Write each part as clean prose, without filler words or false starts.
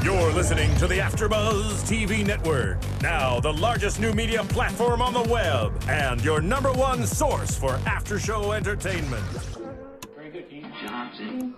You're listening to the AfterBuzz TV network, now the largest new media platform on the web, and your #1 source for after-show entertainment. Very good, Keith Johnson.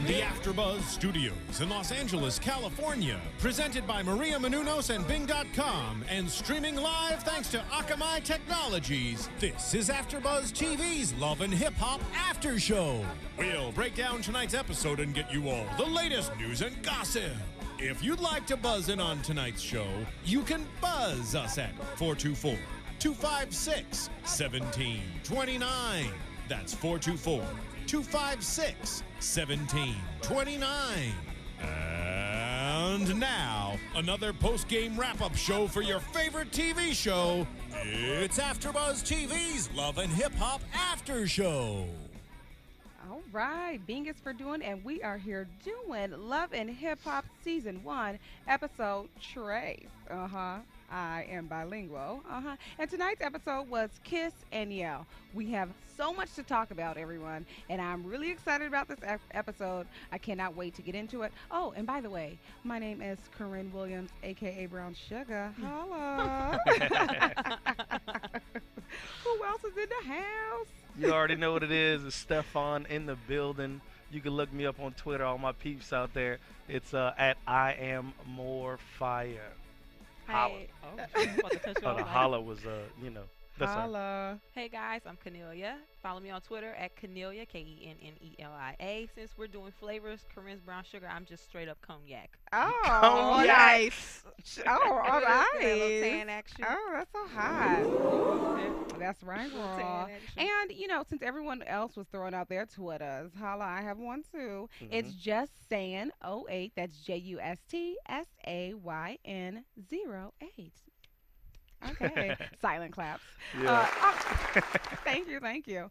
The AfterBuzz Studios in Los Angeles, California, presented by Maria Menounos and Bing.com, and streaming live thanks to Akamai Technologies. This is AfterBuzz TV's Love and Hip Hop After Show. We'll break down tonight's episode and get you all the latest news and gossip. If you'd like to buzz in on tonight's show, you can buzz us at 424-256-1729. That's 424-256-1729. And now, another post-game wrap-up show for your favorite TV show. It's AfterBuzz TV's Love and Hip Hop After Show. All right, Bingus for doing, and we are here doing Love and Hip Hop Season 1, Episode Trace. I am bilingual. And tonight's episode was Kiss and Yell. We have so much to talk about, everyone, and I'm really excited about this episode. I cannot wait to get into it. Oh, and by the way, my name is Corrinne Williams, a.k.a. Brown Sugar. Hello. Who else is in the house? You already know what it is. It's Stephaune in the building. You can look me up on Twitter, all my peeps out there. It's at I Am More Fire. Holla. The holla was, that's Holla. Hey guys, I'm Kennelia. Follow me on Twitter at Kennelia, Kennelia. Since we're doing flavors, Corinne's brown sugar, I'm just straight up cognac. Oh, nice. Oh, all right. Tan action. Oh, that's so hot. That's right, girl. And, since everyone else was throwing out their Twitters, holla, I have one too. It's Just Saying 08. That's JUSTSAYN 08. Okay. Silent claps. Yeah. Thank you.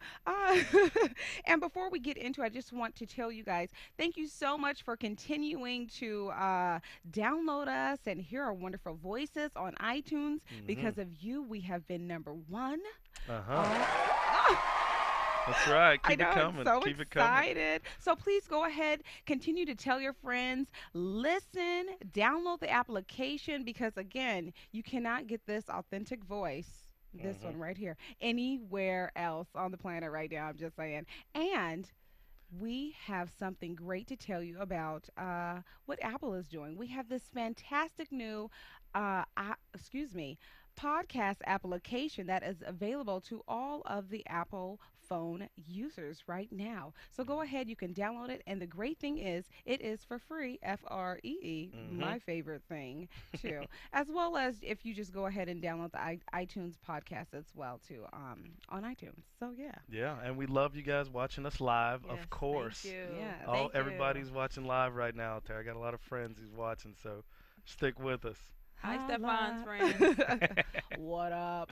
And before we get into it, I just want to tell you guys, thank you so much for continuing to download us and hear our wonderful voices on iTunes. Because of you, we have been #1. That's right. Keep it coming. I'm so Keep excited. it coming. So please go ahead, continue to tell your friends, listen, download the application, because again, you cannot get this authentic voice, this one right here, anywhere else on the planet right now. I'm just saying. And we have something great to tell you about what Apple is doing. We have this fantastic new podcast application that is available to all of the Apple phone users right now. So go ahead, you can download it, and the great thing is it is for free, FREE, my favorite thing too. As well as if you just go ahead and download the iTunes podcast as well too, on iTunes. So yeah, and we love you guys watching us live, of course. Thank you. Yeah, Everybody's watching live right now out there. I got a lot of friends who's watching, so stick with us. Hi, Stephaune's friends. What up?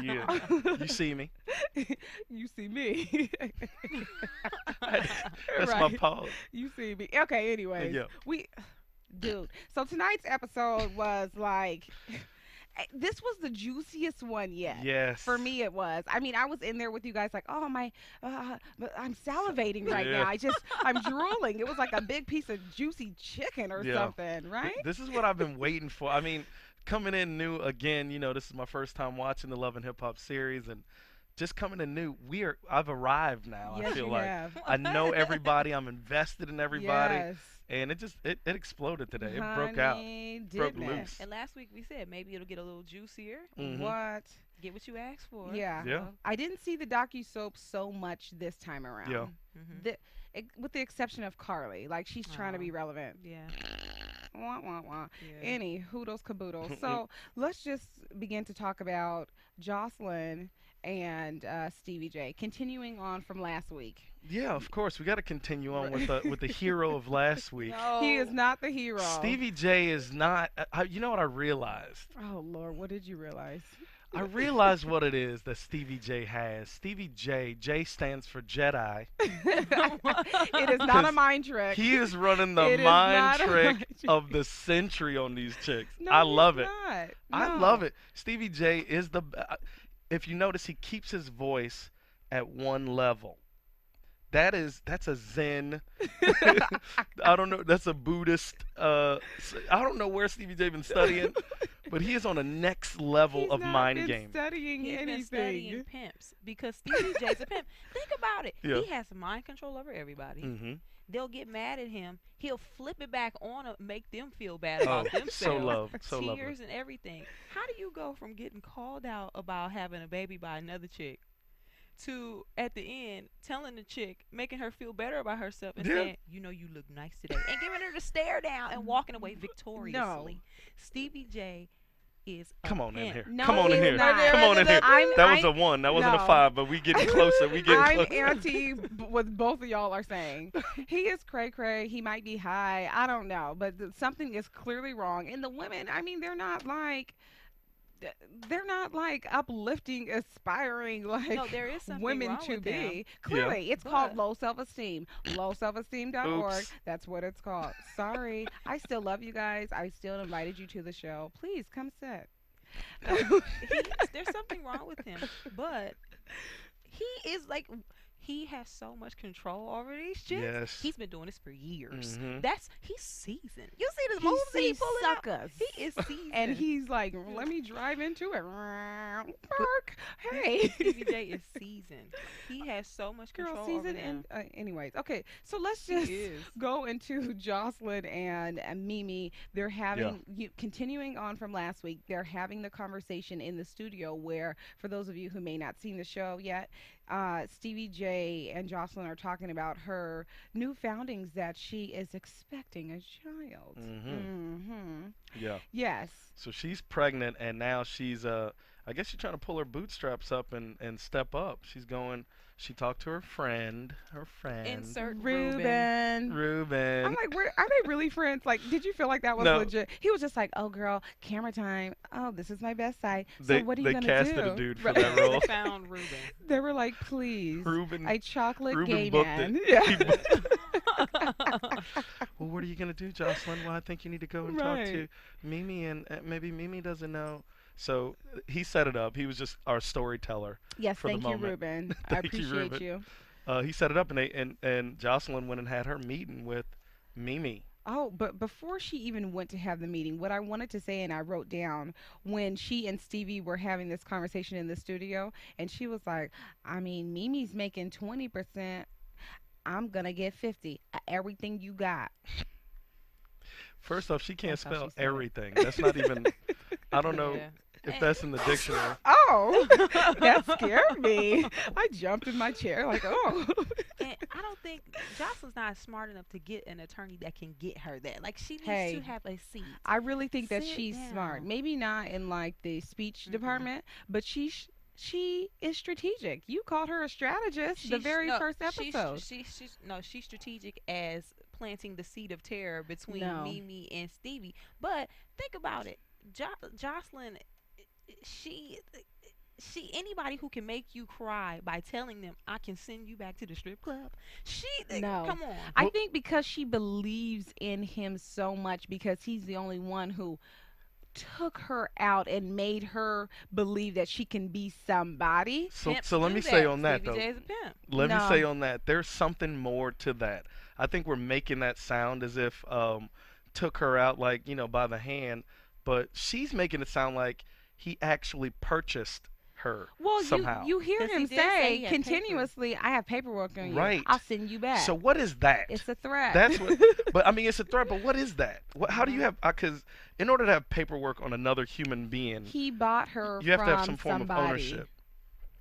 Yeah. You see me. You see me. That's my pause. You see me. Okay, anyways. Yeah. Dude, so tonight's episode was like, this was the juiciest one yet. Yes. For me, it was. I mean, I was in there with you guys like, oh, but I'm salivating right now. I'm drooling. It was like a big piece of juicy chicken or something, right? This is what I've been waiting for. I mean, coming in new again, this is my first time watching the Love and Hip Hop series, and just coming in new, I've arrived now. Yes, I feel you like have. I know everybody. I'm invested in everybody. Yes. And it exploded today. It Honey, broke out. Broke didn't it? loose. And last week we said maybe it'll get a little juicier. What? Get what you asked for. Yeah. I didn't see the docu-soap so much this time around. Yeah. With the exception of Carly. Like, she's trying to be relevant. Yeah. Wah, wah, wah. Yeah. Any hoodles caboodles. So let's just begin to talk about Joseline and Stevie J. Continuing on from last week. Yeah, of course. We got to continue on with the hero of last week. No. He is not the hero. Stevie J is not. You know what I realized? Oh, Lord. What did you realize? I realize what it is that Stevie J has. Stevie J stands for Jedi. It is not a 'Cause mind trick. He is running the It is mind not a trick mind trick. of the century on these chicks. No, I he's love it. not. I No. love it. Stevie J is if you notice, he keeps his voice at one level. That's a Zen. I don't know. That's a Buddhist. I don't know where Stevie J been studying, but he is on a next level He's of not mind been game. studying He's anything. been studying pimps because Stevie J's a pimp. Think about it. Yeah. He has mind control over everybody. Mm-hmm. They'll get mad at him. He'll flip it back on them, make them feel bad about Oh, themselves. so love, so lovely. Tears and everything. How do you go from getting called out about having a baby by another chick to at the end telling the chick, making her feel better about herself and Yeah. saying, you know, you look nice today, and giving her the stare down and walking away victoriously? Stevie J is a Come on in pimp. here. No, Come on in he's here. not. Come on in here. I'm- That was I'm- a 1. That wasn't a no. 5, but we getting closer. We getting I'm closer. anti what both of y'all are saying. He is cray cray. He might be high. I don't know, but something is clearly wrong. And the women, I mean, they're not like uplifting, aspiring like No, there is something women wrong to with them. be. Clearly, it's called But- low self-esteem. Lowselfesteem.org. Oops. That's what it's called. Sorry, I still love you guys. I still invited you to the show. Please come sit. There's something wrong with him, but he is like, he has so much control over these chicks. Yes. He's been doing this for years. Mhm. He's seasoned. You see the He moves that he sees pulling out? suckers. He is seasoned. And he's like, let me drive into it. Park. Hey. Stevie J is seasoned. He has so much control Girl, over season them. and anyways, okay. So let's He just is. go into Joseline and Mimi. They're having continuing on from last week. They're having the conversation in the studio where, for those of you who may not seen the show yet, Stevie J and Joseline are talking about her new foundings that she is expecting a child. Yeah. Yes. So she's pregnant, and now she's I guess she's trying to pull her bootstraps up and step up. She talked to her friend. Insert Ruben. Ruben. I'm like, are they really friends? Like, did you feel like that was No. legit? He was just like, oh, girl, camera time. Oh, this is my best side. So They what are you they going to casted do? a dude for Right. that role. They found Ruben. They were like, please, Ruben. a chocolate Ruben gay booked man. it. Yeah. He booked Well, what are you gonna do, Joseline? Well, I think you need to go and talk to Right. Mimi, and maybe Mimi doesn't know. So he set it up. He was just our storyteller. Yes, For the thank you, moment. Ruben. I Thank you, appreciate Ruben. you. He set it up, and Joseline went and had her meeting with Mimi. Oh, but before she even went to have the meeting, what I wanted to say, and I wrote down when she and Stevie were having this conversation in the studio, and she was like, I mean, Mimi's making 20%. I'm going to get 50. Everything you got. First off, she can't That's how she spell said it. everything. That's not even. I don't know Yeah. if that's in the dictionary. Oh, that scared me. I jumped in my chair like, oh. And I don't think Joseline's not smart enough to get an attorney that can get her that. Like, she needs Hey, to have a seat. I really think that Sit she's smart. down. Maybe not in like the speech department, but she is strategic. You called her a strategist the very first episode. She's strategic as planting the seed of terror between No. Mimi and Stevie. But think about it, Joseline, she anybody who can make you cry by telling them I can send you back to the strip club. No. Come on. I think because she believes in him so much, because he's the only one who took her out and made her believe that she can be somebody. So Pimps let do me say on that Stevie though. J is a pimp. Let me No. say on that, there's something more to that. I think we're making that sound as if took her out like, by the hand, but she's making it sound like he actually purchased her Well, somehow. you hear 'Cause he him did say say he had paper. continuously, I have paperwork on you. Right. I'll send you back. So what is that? It's a threat. That's what. But I mean, it's a threat. But what is that? How do you have? Because in order to have paperwork on another human being, He bought her you have from to have some form somebody. of ownership.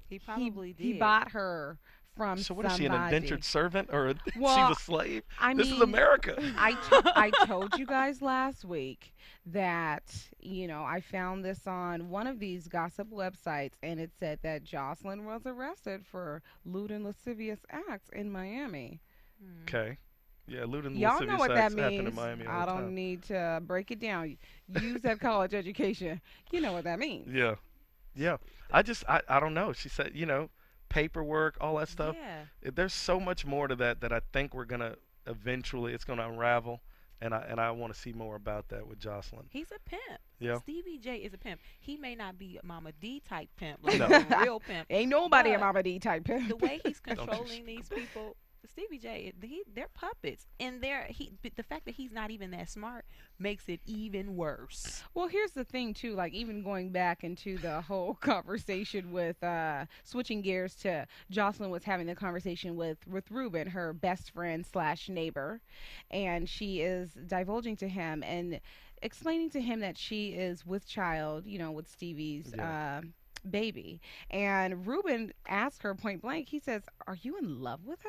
He probably did. He bought her from So what is somebody. she, an indentured servant, or Well, she's a slave? I This is mean, America. I told you guys last week that, I found this on one of these gossip websites, and it said that Joseline was arrested for lewd and lascivious acts in Miami. Okay. Yeah, lewd and Y'all lascivious know what that acts happen means. in Miami all I the don't time. need to break it down. Use that college education. You know what that means. Yeah. Yeah. I don't know. She said, paperwork, all that stuff. Yeah. There's so much more to that that I think we're gonna eventually it's gonna unravel, and I want to see more about that with Joseline. He's a pimp. Yeah. Stevie J is a pimp. He may not be a Mama D type pimp, like No. a real pimp. Ain't nobody a But Mama D type pimp. the way he's Don't you controlling these people, Stevie J, they're puppets, and but the fact that he's not even that smart makes it even worse. Well, here's the thing too, like even going back into the whole conversation with switching gears to Joseline was having the conversation with Ruben, her best friend slash neighbor, and she is divulging to him and explaining to him that she is with child, with Stevie's Yeah. baby. And Ruben asked her point blank, he says, "Are you in love with her?"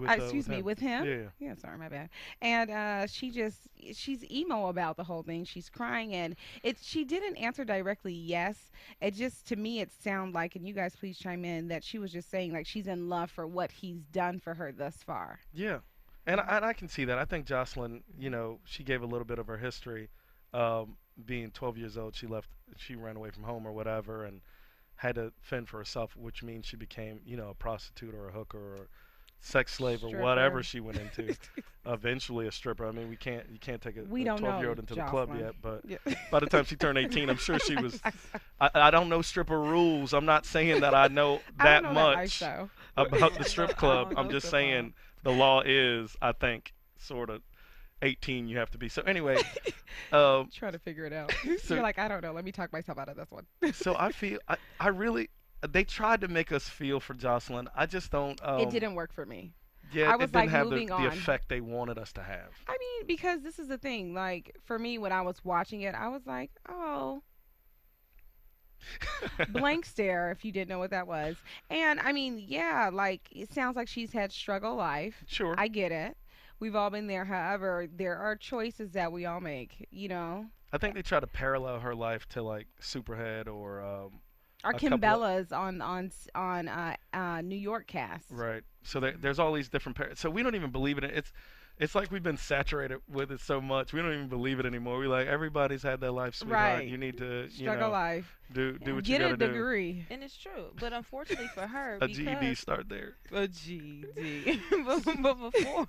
Excuse me, with him? Yeah. Yeah, sorry, my bad. And she's emo about the whole thing. She's crying, and she didn't answer directly yes. It just, to me, it sounded like, and you guys please chime in, that she was just saying like she's in love for what he's done for her thus far. Yeah. And I can see that. I think Joseline, she gave a little bit of her history. Being 12 years old, she ran away from home or whatever, and had to fend for herself, which means she became, a prostitute or a hooker or sex slave or Stripper. whatever she went into. Eventually a stripper. I mean, you can't take a We don't know, 12-year-old into the club Joseline. yet, but Yeah. by the time she turned 18, I'm sure she was. I don't know stripper rules. I'm not saying that I know I that don't know that much lifestyle. about the strip I club. don't I'm know just strip saying the law is, I think, sort of 18 you have to be. So anyway, Try to figure it out. So- You're like, I don't know. Let me talk myself out of this one. so I feel I really they tried to make us feel for Joseline. I just don't. It didn't work for me. Yeah, I it was, didn't like, have moving the on. effect they wanted us to have. I mean, because this is the thing. Like, for me, when I was watching it, I was like, oh, blank stare, if you didn't know what that was. And, I mean, yeah, like, it sounds like she's had struggle life. Sure. I get it. We've all been there. However, there are choices that we all make, I think they try to parallel her life to like Superhead or Our A Kim couple of- Bella's on New York cast. right. So there's all these different so we don't even believe in it. It's like we've been saturated with it so much we don't even believe it anymore. We like everybody's had their life, sweetheart. Right. You need to Struggle life. do what Get you a gotta do. degree. And it's true, but unfortunately for her, A because GED start there. a GED, but before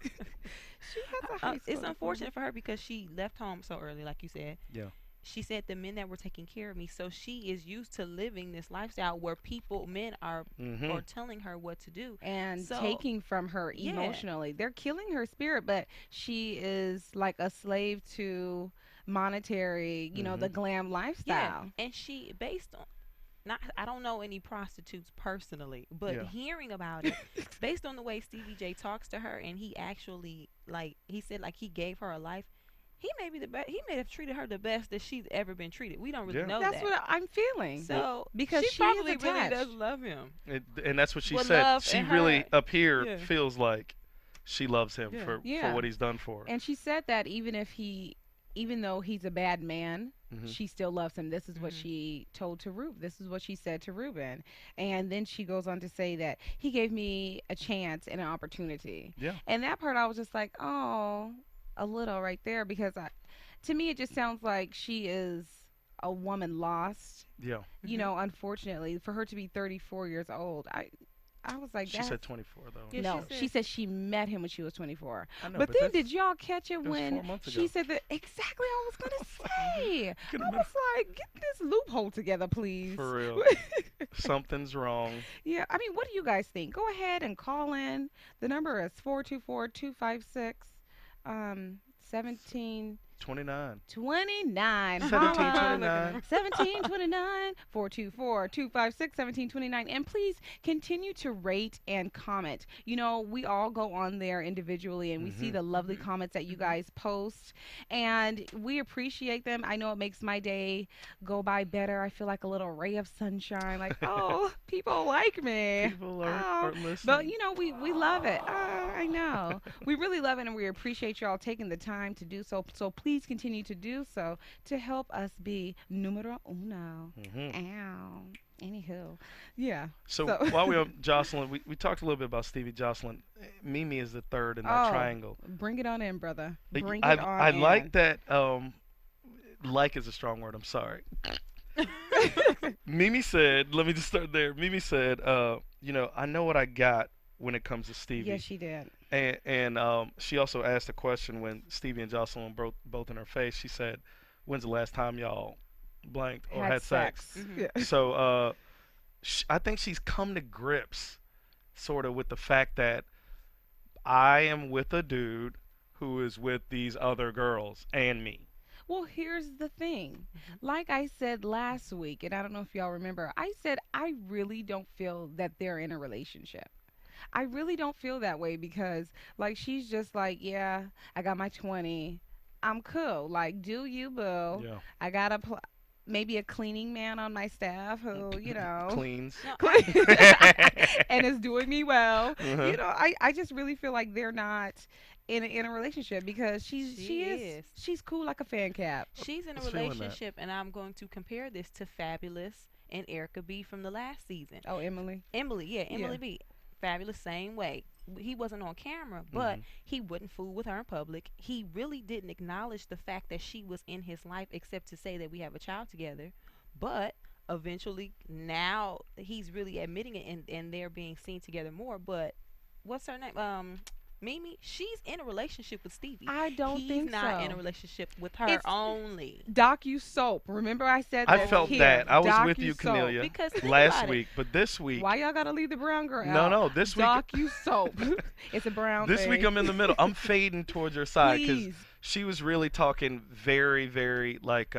She has a high it's school unfortunate for her because she left home so early, like you said. Yeah. She said the men that were taking care of me, so she is used to living this lifestyle where men are Mhm. telling her what to do. and So- taking from her Yeah. emotionally. They're killing her spirit, but she is like a slave to monetary, the glam Yeah, lifestyle. and she based on I don't know any prostitutes personally, but Yeah. hearing about it, based on the way Stevie J talks to her, and he actually he said he gave her a life. He may be the best. He may have treated her the best that she's ever been treated. We don't really Yeah. know That's that. what I'm feeling. So because she she is probably really attached. does love him. And that's what she Well, said. love She and really her- up here yeah. feels like she loves him Yeah. for Yeah. what he's done for her. And she said that even though he's a bad man, Mhm. she still loves him. This is what Mhm. she told to Ruben. This is what she said to Ruben. And then she goes on to say that he gave me a chance and an opportunity. Yeah. And that part I was just like, oh, a little right there, because to me it just sounds like she is a woman lost. Yeah. Unfortunately, for her to be 34 years old, I was like, She that's- said 24 though. Yeah, no, she she said- said she met him when she was 24. I know, But then that's- did y'all catch it was when 4 months she ago. said that exactly I was gonna say? I Could've been- was like, get this loophole together, please. For real. Something's wrong. Yeah, I mean, what do you guys think? Go ahead and call in. The number is 424-256 1729. 29. Holla. 1729. 1729 424-256-1729. And please continue to rate and comment. We all go on there individually and we see the lovely comments that you guys post, and we appreciate them. I know it makes my day go by better. I feel like a little ray of sunshine, like, oh, people like me. People are Oh, listening. but we love it. I know. We really love it, and we appreciate y'all taking the time to do so. So please continue to do so to help us be numero uno. Ow. Anywho, yeah. So, So- while we're on Joseline, we talked a little bit about Stevie Joseline. Mimi is the third in that Oh, triangle. Bring it on in, brother. Like, Bring I it on I in. like that. Like is a strong word. I'm sorry. Mimi said, let me just start there. Mimi said, I know what I got when it comes to Stevie. Yes, she did. And she also asked a question when Stevie and Joseline both in her face. She said, when's the last time y'all blanked or had sex? Mhm. Yeah. So I think she's come to grips sort of with the fact that I am with a dude who is with these other girls and me. Well, here's the thing. Like I said last week, and I don't know if y'all remember, I said I really don't feel that they're in a relationship. I really don't feel that way because, like, she's just like, yeah, I got my 20. I'm cool. Like, do you, boo? Yeah. I got maybe a cleaning man on my staff who, Cleans. No, and is doing me well. Uh-huh. I just really feel like they're not in a relationship because she's cool like a fan cap. she's in a Let's feel in that. relationship, and I'm going to compare this to Fabulous and Erica B from the last season. Oh, Emily. Emily B. Fabulous, same way. He wasn't on camera, but he wouldn't fool with her in public. He really didn't acknowledge the fact that she was in his life, except to say that we have a child together. But eventually, now he's really admitting it, and they're being seen together more. But what's her name? Mimi, she's in a relationship with Stevie. I don't He's think not so. in a relationship with her It's- only. Docu-soap. Remember I said that I felt here. that. I was with you, Docu-soap. Kennelia, Because think last about it. week. But this week, Why y'all gotta leave the brown girl No, out? no, this week- Docu-soap. It's a brown this thing. week I'm in the middle. I'm fading towards your side because Please. she was really talking very, very like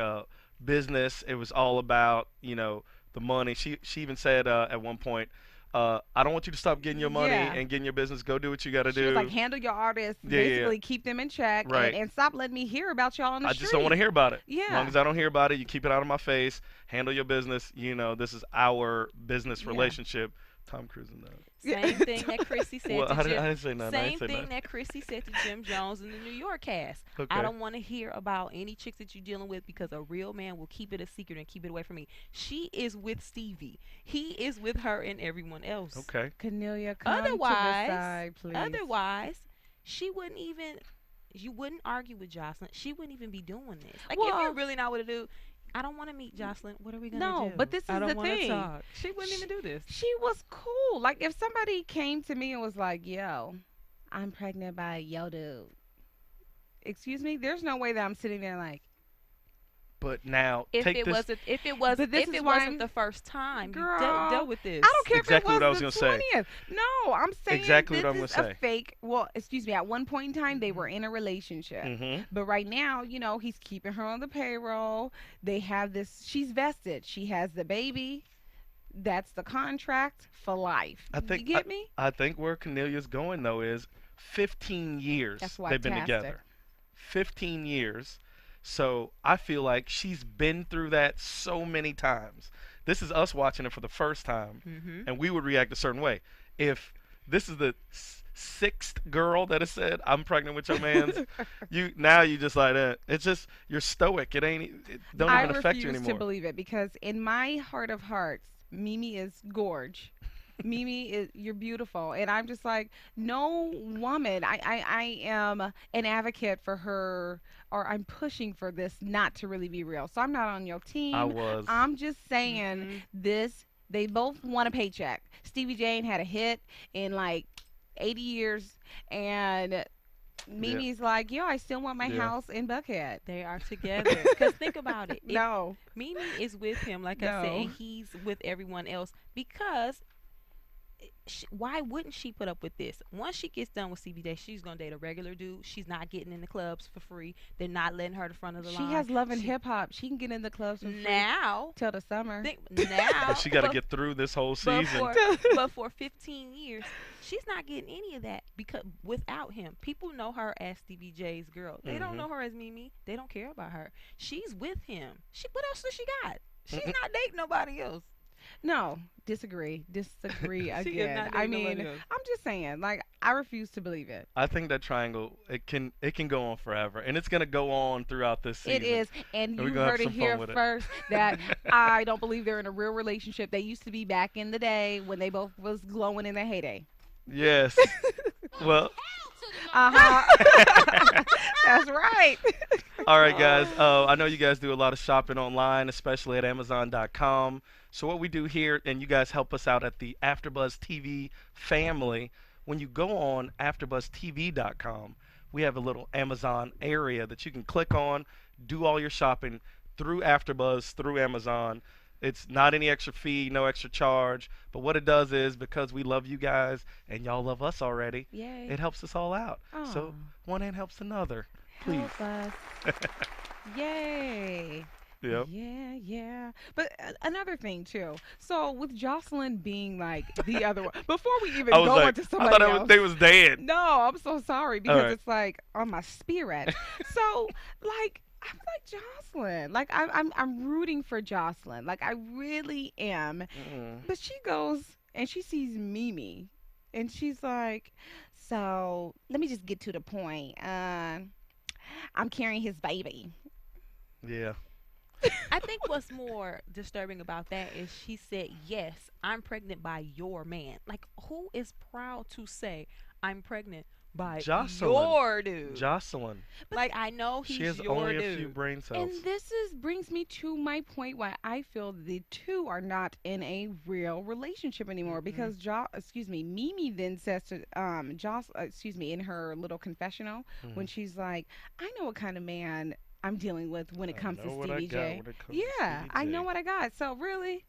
business. It was all about the money. She even said at one point, I don't want you to stop getting your money Yeah. and getting your business. Go do what you got to She do. was like, handle your artists, Yeah, yeah. basically keep them in check, Right. and stop letting me hear about y'all on the I street. just don't want to hear about it. As Yeah. long as I don't hear about it, you keep it out of my face. Handle your business. This is our business Yeah. relationship. Tom Cruise in that. Same thing that Chrissy said Well, to I Jim. didn't say nothing. I Same didn't say thing nothing. that Chrissy said to Jim Jones in the New York cast. Okay. I don't want to hear about any chicks that you're dealing with because a real man will keep it a secret and keep it away from me. She is with Stevie. He is with her and everyone else. Okay. Cornelia, come to the Otherwise, side, please. Otherwise, she wouldn't even. You wouldn't argue with Joseline. She wouldn't even be doing this. Like if Well- you're really not what to do. I don't want to meet Joseline. What are we gonna do? No, but this I is don't the wanna thing. Talk. She wouldn't even do this. She was cool. Like if somebody came to me and was like, "Yo, I'm pregnant by yo dude." Excuse me. There's no way that I'm sitting there like, But now If take it this. wasn't, if it was, But this if is it why wasn't I'm- the first time you Girl, dealt with this. I don't care Exactly if what it I was was the gonna say. 20th. No, I'm saying Exactly this what I'm is gonna a say. fake. Well, excuse me. At one point in time, they were in a relationship. Mm-hmm. But right now, he's keeping her on the payroll. They have this. She's vested. She has the baby. That's the contract for life. I think you get me? I think where Cornelia's going though is 15 years That's why they've been fantastic. together. 15 years. So I feel like she's been through that so many times. This is us watching it for the first time, Mm-hmm. and we would react a certain way. If this is the sixth girl that has said, "I'm pregnant with your man's," you just like that. It's just you're stoic. It don't I even affect you refuse anymore. to believe it because in my heart of hearts, Mimi is gorge. Mimi, you're beautiful, and I'm just like, no woman. I am an advocate for her, or I'm pushing for this not to really be real. So I'm not on your team. I was. I'm just saying Mhm. this. They both want a paycheck. Stevie J ain't had a hit in like 80 years, and Mimi's like, yo, I still want my Yeah. house in Buckhead. They are together. Because think about it. If No. Mimi is with him, like I said, No. and he's with everyone else because. Why wouldn't she put up with this? Once she gets done with CBJ, she's gonna date a regular dude. She's not getting in the clubs for free. They're not letting her to front of the She line. has love and hip hop. She can get in the clubs for free Now. till the summer. Now, But she got to but- get through this whole but season. for, but for 15 years, she's not getting any of that because without him, people know her as Stevie J's girl. They don't Mhm. know her as Mimi. They don't care about her. She's with him. What else does she got? She's not dating nobody else. No, disagree She is again. not I dating mean, nobody else. I'm just saying, like, I refuse to believe it. I think that triangle it can go on forever, and it's gonna go on throughout this season. It is, and we're you gonna have heard it some fun here with it. first that I don't believe they're in a real relationship. They used to be back in the day when they both was glowing in their heyday. Yes. Well, Uh huh. That's right. All right, guys. I know you guys do a lot of shopping online, especially at Amazon.com. So what we do here, and you guys help us out at the AfterBuzz TV family. When you go on AfterBuzzTV.com, we have a little Amazon area that you can click on, do all your shopping through AfterBuzz, through Amazon. It's not any extra fee, no extra charge. But what it does is, because we love you guys and y'all love us already, Yay. it helps us all out. Aw. So one hand helps another. Please. Help us. Yay. Yep. Yeah. But another thing too. So with Joseline being like the other one, before we even I was go like, into I somebody thought else, they was dead. no, I'm so sorry because right. it's like on my spirit. So like I'm like Joseline, like I'm rooting for Joseline, like I really am. But she goes and she sees Mimi, and she's like, so let me just get to the point. I'm carrying his baby. Yeah. I think what's more disturbing about that is she said, yes, I'm pregnant by your man. Like, who is proud to say, I'm pregnant by your dude? Joseline. Like, I know he's She has your only dude. a few brain cells. And this brings me to my point why I feel the two are not in a real relationship anymore, because Mimi then says to in her little confessional when she's like, I know what kind of man I'm dealing with when it comes to Stevie J. Yeah, I know what I got. So really?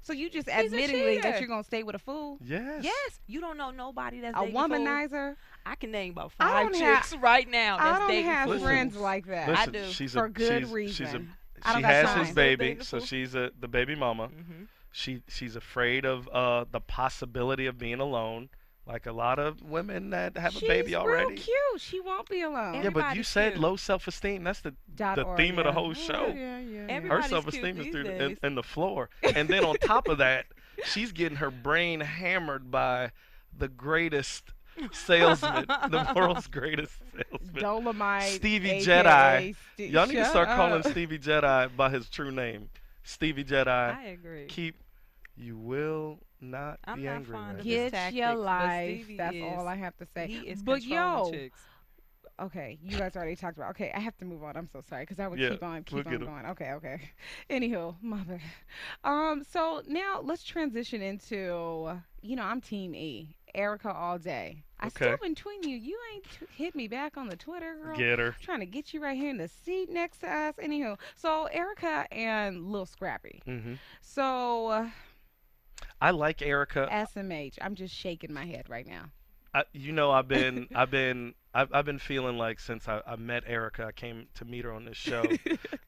So you just He's a admitting that cheater. you're gonna stay with a fool? Yes. Yes, you don't know nobody that's A dating fools. womanizer? I can name about I 5 don't chicks right now that's I don't dating have fools. friends like that. Listen, I do. she's For good she's reason. I she don't got has time. his baby, Dating so fool. she's the baby mama. Mhm. She's afraid of the possibility of being alone, like a lot of women that have a baby already. She's real cute. She won't be alone. Yeah, but you Everybody's said cute. low self-esteem. That's the .org, theme of the yeah. whole show. Yeah. Her Everybody's self-esteem cute is through these in, days. in the floor, and then on top of that, she's getting her brain hammered by the greatest salesman, the world's greatest salesman, Dolomite. Stevie AKA Jedi. Y'all need to Shut start up. calling Stevie Jedi by his true name. Stevie Jedi. I agree. You will not I'm be not angry fond with of it. his Get tactics, your but life. Stevie That's is- all I have to say. He is But controlling yo, chicks. okay, you guys already talked about. Okay, I have to move on. I'm so sorry because I would Yeah, keep on we'll get 'em. going. Okay. Anywho, my bad. So now let's transition into. I'm Team E. Erica all day. I still Okay. been tweeting you. You ain't hit me back on the Twitter, girl. Get her. Trying to get you right here in the seat next to us. Anywho, so Erica and Lil Scrappy. Hmm. So I like Erica. SMH. I'm just shaking my head right now. I've been feeling like since I met Erica, I came to meet her on this show.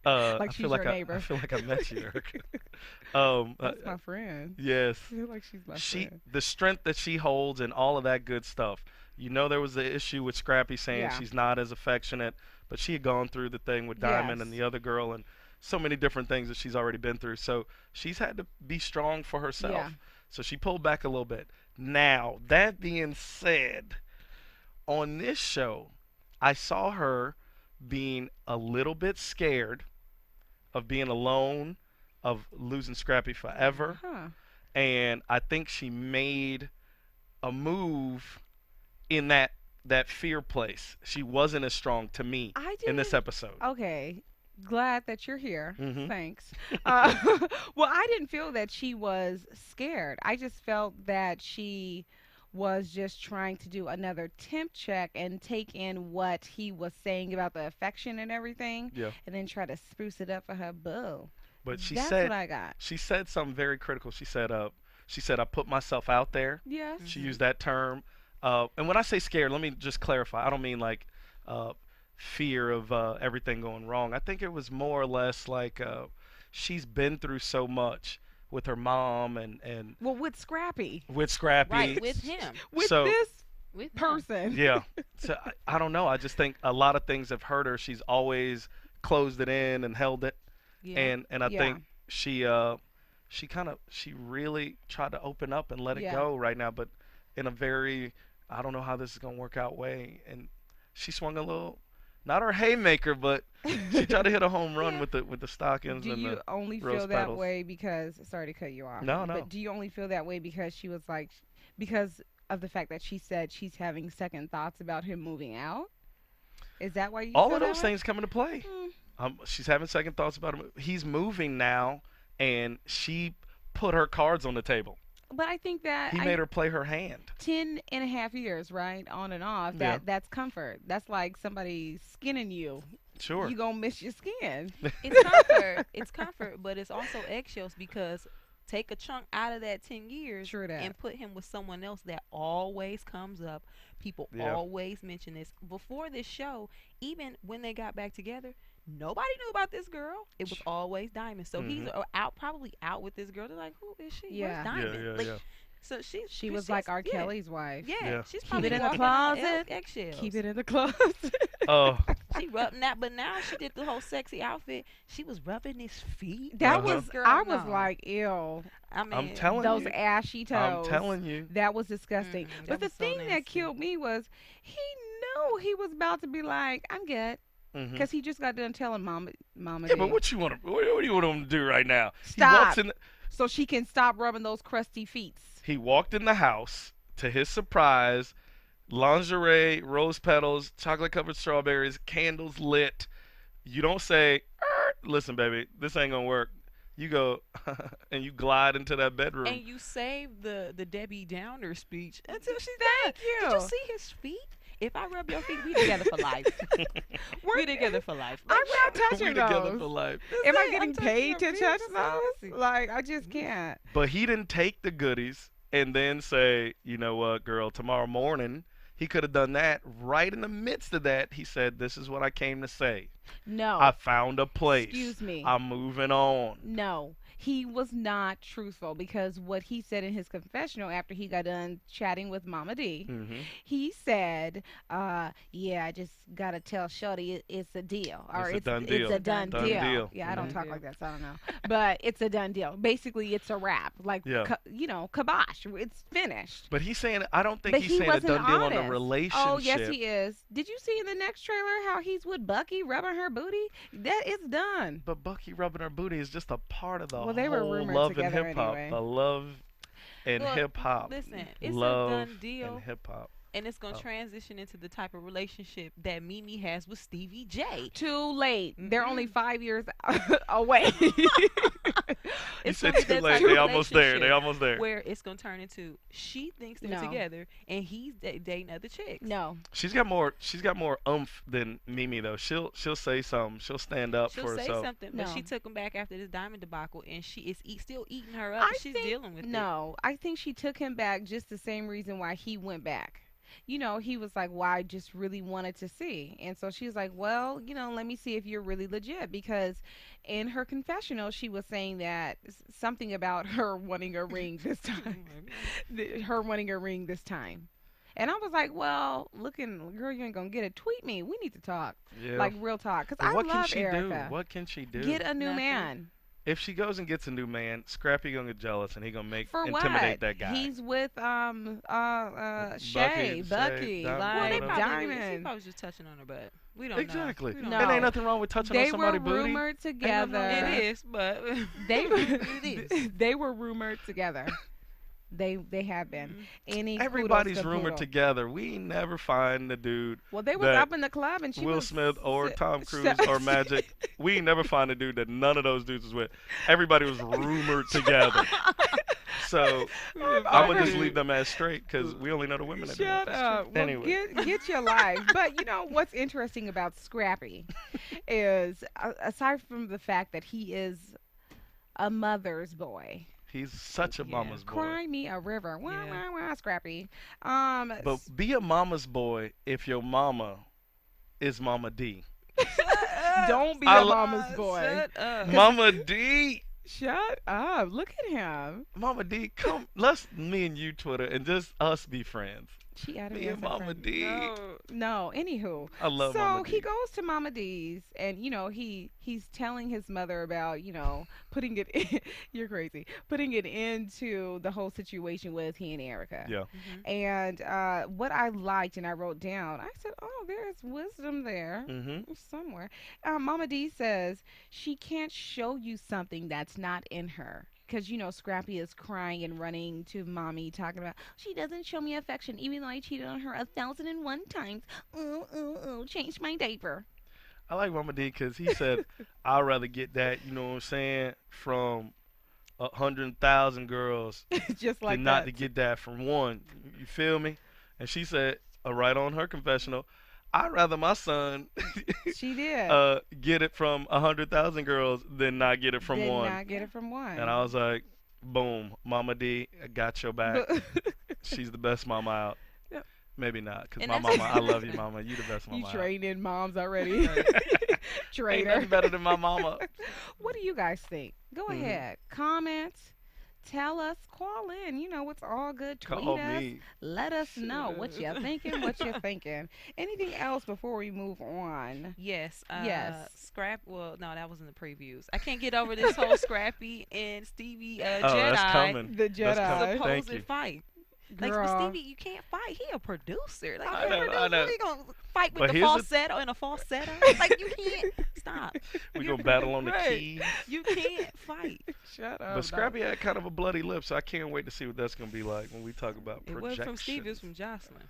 Like I she's feel like your neighbor. I feel like I met you, Erica. That's my friend. Yes. I feel like she's my friend. The strength that she holds and all of that good stuff. There was the issue with Scrappy saying Yeah. she's not as affectionate, but she had gone through the thing with Diamond Yes. and the other girl and so many different things that she's already been through. So she's had to be strong for herself. Yeah. So she pulled back a little bit. Now, that being said, on this show, I saw her being a little bit scared of being alone, of losing Scrappy forever. Huh. And I think she made a move in that fear place. She wasn't as strong to me I in this didn't- episode. Okay. Glad that you're here. Mhm. Thanks. Well, I didn't feel that she was scared. I just felt that she was just trying to do another temp check and take in what he was saying about the affection and everything, Yeah. and then try to spruce it up for her boo. But she That's said what I got. she said something very critical. She said I put myself out there. Yes. She used that term. And when I say scared, let me just clarify. I don't mean like fear of everything going wrong. I think it was more or less like she's been through so much with her mom and Well, with Scrappy, with Scrappy. Right, with him. with So- this With him. person. Yeah. So I don't know. I just think a lot of things have hurt her. She's always closed it in and held it. Yeah. And I Yeah. think she really tried to open up and let it Yeah. go right now, but in a very I don't know how this is gonna work out way. And she swung a little, not her haymaker, but she tried to hit a home run with the stockings Do and you the only rose feel that petals. way because sorry to cut you off? No, no. But do you only feel that way because she was like because of the fact that she said she's having second thoughts about him moving out? Is that why you All feel of that those way? things come into play. She's having second thoughts about him. He's moving now, and she put her cards on the table. But I think that He made her play her hand. 10.5 years, right, on and off. Yeah. That's comfort. That's like somebody skinning you. Sure. You gonna miss your skin. It's comfort. It's comfort, but it's also eggshells because take a chunk out of that 10 years True that. and put him with someone else that always comes up. People Yeah. always mention this. Before this show, even when they got back together, nobody knew about this girl. It was always Diamond. So he's probably out with this girl. They're like, who is she? Yeah. Where's Diamond? Yeah, like, yeah. So She was like R. Kelly's wife. Yeah, Yeah. she's Keep probably it in the walking around closet. eggshells. Keep it in the closet. Oh, She rubbing that, but now she did the whole sexy outfit. She was rubbing his feet. That Uh-huh. was. Girl, I was no. like, ew. I mean, I'm telling Those you. ashy toes. I'm telling you. That was disgusting. Mm-mm, But that the was so thing that nasty. killed me was he knew he was about to be like, I'm good. Mhm. Because he just got done telling Mama Yeah, D. but what you want to? What do you want him to do right now? He Stop. walks in. So she can stop rubbing those crusty feet. He walked in the house. To his surprise, lingerie, rose petals, chocolate covered strawberries, candles lit. You don't say, "Listen, baby, this ain't gonna work." You go and you glide into that bedroom. and you save the Debbie Downer speech until she's Thank done. you. Did you see his feet? If I rub your feet, we together for life. we together for life. I'm not we touching together for those. life. Am I I'm getting touching paid your to feet, touch that's those? nasty. Like, I just can't. But he didn't take the goodies and then say, "You know what, girl? Tomorrow morning." He could have done that. Right in the midst of that, he said, "This is what I came to say. No. I found a place. Excuse me. I'm moving on." No, he was not truthful because what he said in his confessional after he got done chatting with Mama D, Hmm. he said, "Yeah, I just gotta tell Shorty it's a deal, or It's a done deal. It's a done, Done deal. deal. Yeah, I don't Mhm. talk like that, so I don't know, but it's a done deal. Basically, it's a wrap. Like, Yeah. kibosh. It's finished." But he's saying, I don't think But he's he saying a wasn't done deal on honest. the relationship. Oh, yes, he is. Did you see in the next trailer how he's with Bucky rubbing her booty? That it's done. But Bucky rubbing her booty is just a part of the Well, they were whole rumored love and together hip hop. anyway. The love and Well, hip hop. listen, it's a love done deal. and hip hop. And it's going to Oh. transition into the type of relationship that Mimi has with Stevie J. Too late. They're only Mm-mm. 5 years away. You It's said gonna be too that late. type of They almost there. They relationship almost there. Where it's going to turn into she thinks they're No. together and he's dating other chicks. No. She's got more. She's got more oomph than Mimi though. She'll say something. She'll stand up She'll for say herself. something, but No. she took him back after this diamond debacle, and she is still eating her up. I and she's think- dealing with it. No, I think she took him back just the same reason why he went back. You know, he was like, well, I just really wanted to see. And so she's like, well, let me see if you're really legit. Because in her confessional, she was saying that something about her wanting a ring this time. Her wanting a ring this time. And I was like, well, girl, you ain't going to get it. Tweet me. We need to talk. Yeah. Like, real talk. Because But I what can love she Erica. do? What can she do? Get a new Nothing. man. If she goes and gets a new man, Scrappy gonna get jealous and he gonna For intimidate what? that guy. He's with Shay, Bucky, Bucky, Diamond, Well, they like whatever. probably she Diamond. probably was just touching on her butt. We don't Exactly. know. We don't No. And know. ain't nothing wrong with touching on They were somebody's booty. rumored nothing wrong with together. that. It is, but They it is. they were rumored together. They have been. Any Everybody's kudos to rumored Poodle. together. We ain't never find the dude, Well, they was that up in the club and she Will was Smith or si- Tom Cruise shut- or Magic. We ain't never find a dude that none of those dudes was with. Everybody was rumored together. So I'm gonna just leave them as straight because we only know the women that do Shut it. up. Well, Anyway. get your life. But you know what's interesting about Scrappy is aside from the fact that he is a mother's boy. He's such a Yeah. mama's boy. Cry me a river. Wah, Yeah. wah, wah, Scrappy. But be a mama's boy if your mama is Mama D. don't be I a lo- mama's boy. Shut up. Mama D. Shut up. Look at him. Mama D, come. Let's me and you Twitter and just us be friends. She added Me me and as a Mama friend. D. No, anywho. I love so Mama D. he goes to Mama D's and he's telling his mother about, putting it in, you're crazy. Putting it into the whole situation with he and Erica. Yeah. And what I liked and I wrote down, I said, "Oh, there's wisdom there Mm-hmm. somewhere." Mama D says she can't show you something that's not in her. because Scrappy is crying and running to mommy, talking about she doesn't show me affection, even though I cheated on her 1,001 times. Change my diaper. I like Mama D because he said, I'd rather get that, you know what I'm saying, from 100,000 girls Just like than that. not to get that from one. You feel me? And she said, right on her confessional, I'd rather my son She did. get it from 100,000 girls than not get it from Did one. not get it from one. And I was like, boom, Mama D, I got your back. But- She's the best mama out. Yep. Maybe not, because And my that's- mama, I love you, mama. You the best mama you out. trained in moms already. Ain't Trainer. nothing better than my mama. What do you guys think? Go Mhm. ahead. Comment. Tell us. Call in. It's all good. Tweet Call us. me. Let us know what you're thinking. What you're thinking. Anything else before we move on? Yes. Yes. Scrap. Well, no, that was in the previews. I can't get over this whole Scrappy and Stevie Jedi That's coming. The That's coming. Jedi. Thank supposed you. fight. Like, Girl. but Stevie, you can't fight. He a producer. Like, I you know, a producer. I know. You gonna fight with But the here's the- falsetto and a falsetto? Like, you can't stop. We You- gonna battle on the right. keys. You can't fight. Shut up. But Scrappy had kind of a bloody lip, so I can't wait to see what that's gonna be like when we talk about It projection. wasn't from Stevie. It was from Joseline.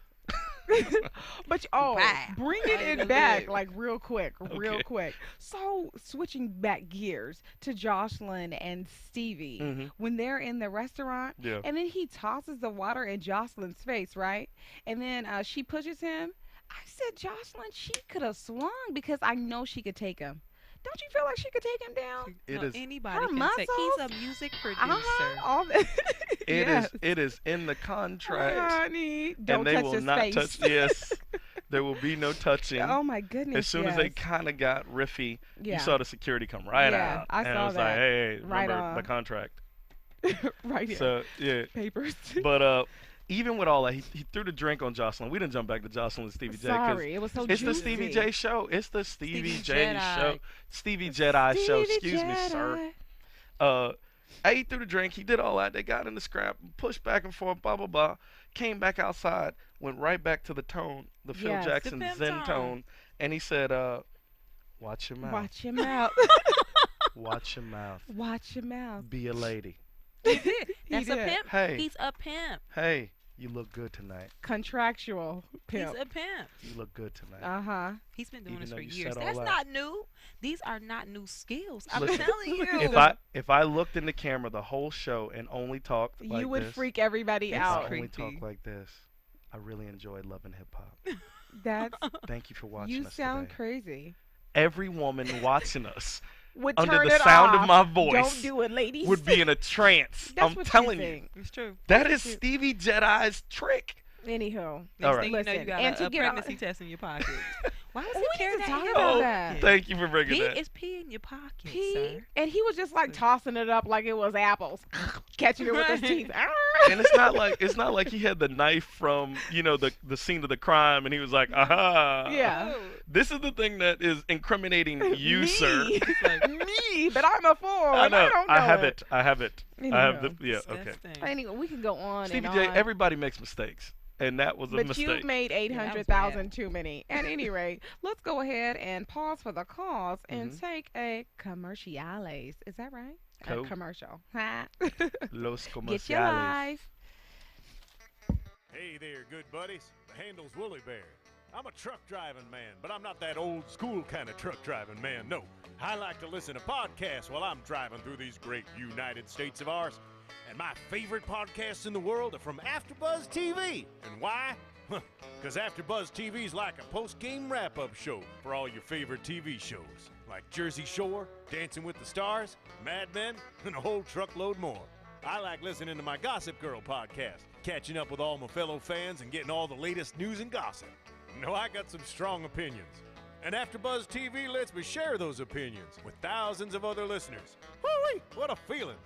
But Wow. bring Right it in the in back leg. like real quick. Okay. So switching back gears to Joseline and Stevie Mhm. when they're in the restaurant, Yeah. and then he tosses the water in Joceline's face, right? And then she pushes him. I said, Joseline, she could have swung because I know she could take him. Don't you feel like she could take him down? It No, is. anybody Her can take. He's a muscles? music producer. All that. It Yes. is. It is in the contract, Honey, don't and they touch will his not face. touch. Yes, there will be no touching. Oh my goodness! As soon as they yes. kind of got riffy, Yeah. you saw the security come right Yeah, out, I and saw it was that. like, hey, Right remember on. the contract. right here. So yeah, Papers. but even with all that, he threw the drink on Joseline. We didn't jump back to Joseline and Stevie J because Sorry, it was so it's juicy. the Stevie J show. It's the Stevie Stevie J Jedi. show. Stevie Jedi show. Stevie Excuse me, sir. Jedi. He threw the drink. He did all that. They got in the scrap, pushed back and forth, blah blah blah. Came back outside, went right back to the tone, the Phil Yes. Jackson The pimp Zen tone. tone, and he said, "Watch your mouth. Watch your mouth. Watch your mouth. Watch your mouth. Be a lady. He did. That's a did. pimp. Hey. He's a pimp. Hey, you look good tonight. Contractual pimp. He's a pimp. You look good tonight." Uh-huh. He's been doing Even this though for you years. said all That's that. not new. These are not new skills. I'm Listen, telling you. If I looked in the camera the whole show and only talked like You would this, freak everybody It's if I out. only creepy. talk like this, I really enjoy loving hip hop. That's Thank you for watching you us sound today. crazy. Every woman watching us Would under turn the it sound off. of my voice Don't do it, ladies. would be in a trance. That's I'm what telling you you. think. It's true. That is you- Stevie Jedi's trick. Anywho. Next All right. thing you know, Listen, you got and to a get on- pregnancy test in your pocket. Why does We he need carry to that talk in your about pocket? that. Thank you for bringing Pee that. is pee in your pocket, Pee, sir. and he was just like tossing it up like it was apples, catching it with his Right. teeth. And it's not like he had the knife from the scene of the crime and he was like, aha. Yeah. This is the thing that is incriminating you, Me. sir. Me, but I'm a fool. I and know. I don't know I have it. it. I have it. I have Anyhow. the yeah. Okay. Disgusting. Anyway, we can go on Stevie and J. on. Everybody makes mistakes, and that was a But mistake. you made that was 800,000 too many. At any rate, let's go ahead and pause for the calls and take a commerciales. Is that right? Cool. A commercial. Ha. Los Get your comerciales. life. Hey there, good buddies. The handle's Woolly Bear. I'm a truck driving man, but I'm not that old school kind of truck driving man. No, I like to listen to podcasts while I'm driving through these great United States of ours. And my favorite podcasts in the world are from AfterBuzz TV. And why? Because AfterBuzz TV is like a post-game wrap-up show for all your favorite TV shows, like Jersey Shore, Dancing with the Stars, Mad Men, and a whole truckload more. I like listening to my Gossip Girl podcast, catching up with all my fellow fans and getting all the latest news and gossip. No, I got some strong opinions. And AfterBuzz TV lets me share those opinions with thousands of other listeners. Woo-wee, what a feeling.